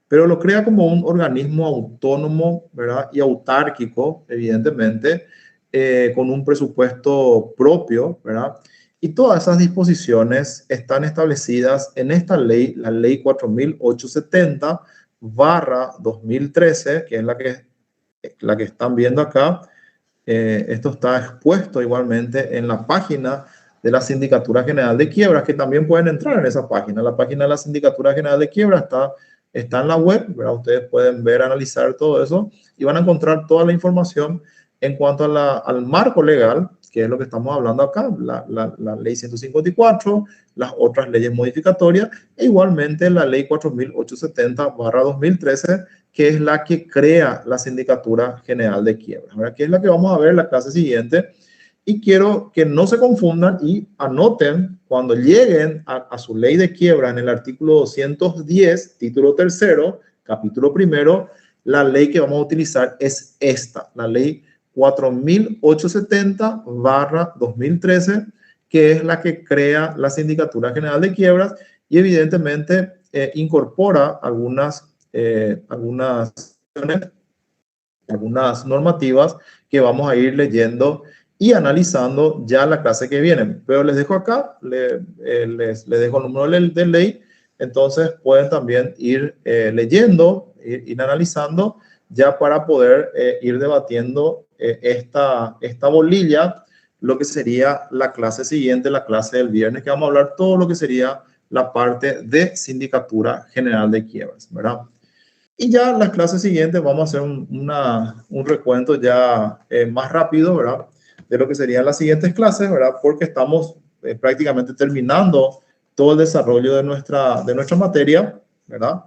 S1: Pero lo crea como un organismo autónomo, ¿verdad? Y autárquico, evidentemente, con un presupuesto propio, ¿verdad? Y todas esas disposiciones están establecidas en esta ley, la ley 4870/2013, que es la que están viendo acá. Esto está expuesto igualmente en la página de la Sindicatura General de Quiebras, que también pueden entrar en esa página. La página de la Sindicatura General de Quiebras está en la web, ¿verdad? Ustedes pueden ver, analizar todo eso y van a encontrar toda la información en cuanto al marco legal, que es lo que estamos hablando acá, la ley 154, las otras leyes modificatorias, e igualmente la ley 4870/2013, que es la que crea la Sindicatura General de Quiebras, ¿verdad? Que es la que vamos a ver en la clase siguiente. Y quiero que no se confundan y anoten cuando lleguen a su ley de quiebra en el artículo 210, título tercero, capítulo primero, la ley que vamos a utilizar es esta, la ley 4870/2013, que es la que crea la Sindicatura General de Quiebras y evidentemente incorpora algunas normativas que vamos a ir leyendo y analizando ya la clase que viene. Pero les dejo acá, les dejo el número de ley, entonces pueden también ir leyendo, ir analizando ya para poder ir debatiendo esta bolilla, lo que sería la clase siguiente, la clase del viernes, que vamos a hablar todo lo que sería la parte de Sindicatura General de Quiebras, ¿verdad? Y ya en las clases siguientes vamos a hacer un recuento ya más rápido, ¿verdad? De lo que serían las siguientes clases, ¿verdad? Porque estamos prácticamente terminando todo el desarrollo de nuestra materia, ¿verdad?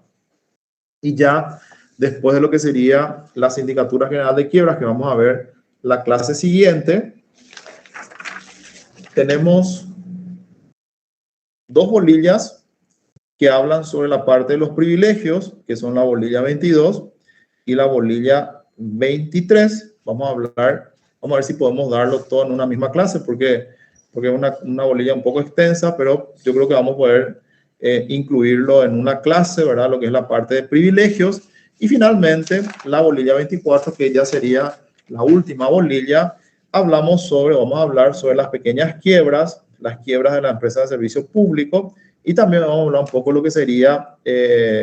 S1: Y ya después de lo que sería la Sindicatura General de Quiebras, que vamos a ver la clase siguiente, tenemos dos bolillas que hablan sobre la parte de los privilegios, que son la bolilla 22 y la bolilla 23. Vamos a ver si podemos darlo todo en una misma clase, porque es una bolilla un poco extensa, pero yo creo que vamos a poder incluirlo en una clase, ¿verdad? Lo que es la parte de privilegios. Y finalmente, la bolilla 24, que ya sería la última bolilla, vamos a hablar sobre las pequeñas quiebras, las quiebras de la empresa de servicio público, y también vamos a hablar un poco de lo que sería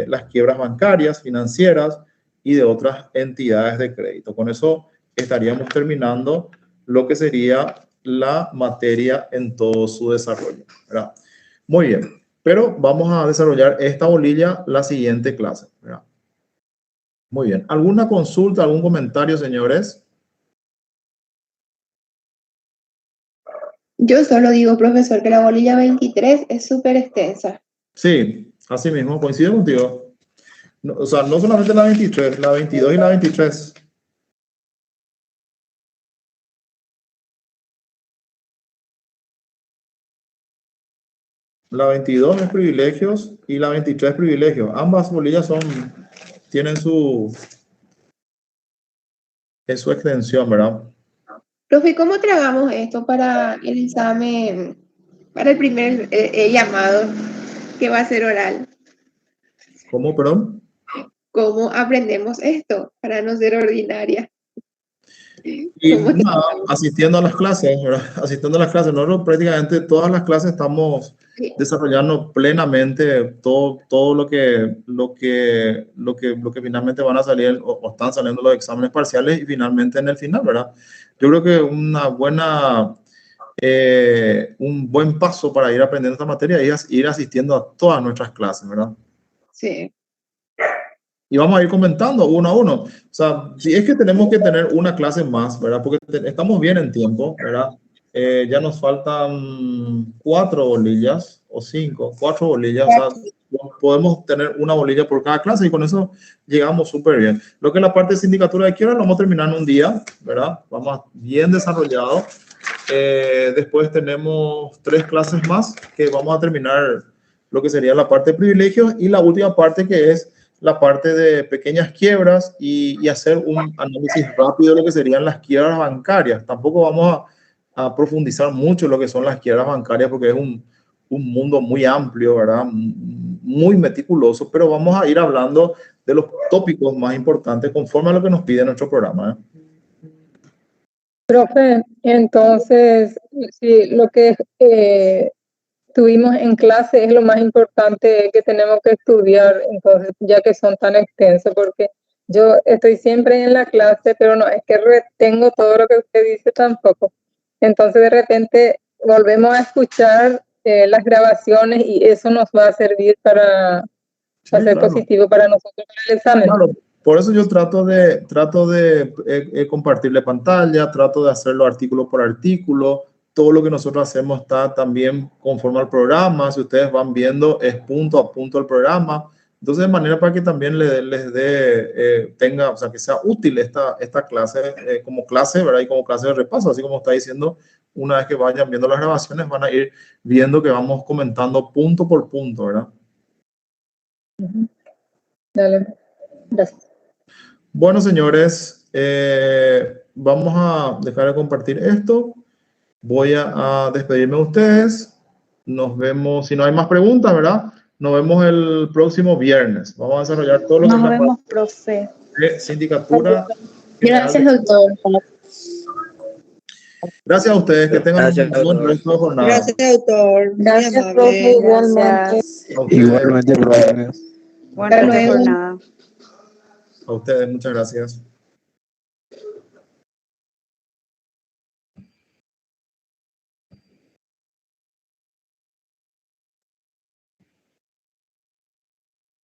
S1: las quiebras bancarias, financieras y de otras entidades de crédito. Con eso estaríamos terminando lo que sería la materia en todo su desarrollo, ¿verdad? Muy bien, pero vamos a desarrollar esta bolilla la siguiente clase, ¿verdad? Muy bien. ¿Alguna consulta, algún comentario, señores?
S4: Yo solo digo, profesor, que la bolilla 23 es súper extensa.
S1: Sí, así mismo, coincido contigo. No, o sea, no solamente la 23, la 22 y la 23. La 22 es privilegios y la 23 privilegios. Ambas bolillas tienen su extensión, ¿verdad?
S4: Profe, ¿cómo trabajamos esto para el examen, para el primer llamado que va a ser oral?
S1: ¿Cómo, perdón?
S4: ¿Cómo aprendemos esto para no ser ordinaria?
S1: Y nada, asistiendo a las clases, ¿verdad? Asistiendo a las clases. Nosotros prácticamente todas las clases estamos desarrollando plenamente todo lo que finalmente van a salir o están saliendo los exámenes parciales y finalmente en el final, ¿verdad? Yo creo que un buen paso para ir aprendiendo esta materia es ir asistiendo a todas nuestras clases, ¿verdad?
S4: Sí.
S1: Y vamos a ir comentando uno a uno. O sea, si es que tenemos que tener una clase más, ¿verdad? Porque estamos bien en tiempo, ¿verdad? Ya nos faltan 4 bolillas o 5, 4 bolillas. O sea, podemos tener una bolilla por cada clase y con eso llegamos súper bien. Lo que es la parte de sindicatura de quiebra lo vamos a terminar en un día, ¿verdad? Vamos bien desarrollado. Después tenemos 3 clases más que vamos a terminar lo que sería la parte de privilegios y la última parte que es la parte de pequeñas quiebras y hacer un análisis rápido de lo que serían las quiebras bancarias. Tampoco vamos a profundizar mucho en lo que son las quiebras bancarias porque es un mundo muy amplio, ¿verdad? Muy meticuloso, pero vamos a ir hablando de los tópicos más importantes conforme a lo que nos pide nuestro programa, ¿eh?
S2: Profe, entonces, sí, lo que tuvimos en clase es lo más importante que tenemos que estudiar, entonces, ya que son tan extensos, porque yo estoy siempre en la clase, pero no es que retengo todo lo que usted dice tampoco. Entonces, de repente, volvemos a escuchar las grabaciones y eso nos va a servir para ser
S1: claro.
S2: positivo para nosotros en el examen.
S1: Claro. Por eso yo trato de compartirle pantalla, trato de hacer los artículo por artículo. Todo lo que nosotros hacemos está también conforme al programa. Si ustedes van viendo, es punto a punto el programa. Entonces, de manera para que también tenga, o sea, que sea útil esta clase como clase, ¿verdad? Y como clase de repaso, así como está diciendo, una vez que vayan viendo las grabaciones, van a ir viendo que vamos comentando punto por punto, ¿verdad?
S2: Dale, gracias.
S1: Bueno, señores, vamos a dejar de compartir esto. Voy a despedirme de ustedes. Nos vemos, si no hay más preguntas, ¿verdad? Nos vemos el próximo viernes. Vamos a desarrollar todo lo que
S7: Nos vemos, profe.
S1: de sindicatura.
S7: Gracias, doctor.
S1: Gracias a ustedes, que tengan un buen resto de jornada.
S5: Gracias, doctor. Muy
S2: Gracias,
S5: amable.
S2: profe, igualmente.
S7: Gracias.
S1: A ustedes,
S3: Igualmente, profe.
S7: Buena jornada.
S1: a ustedes, muchas gracias.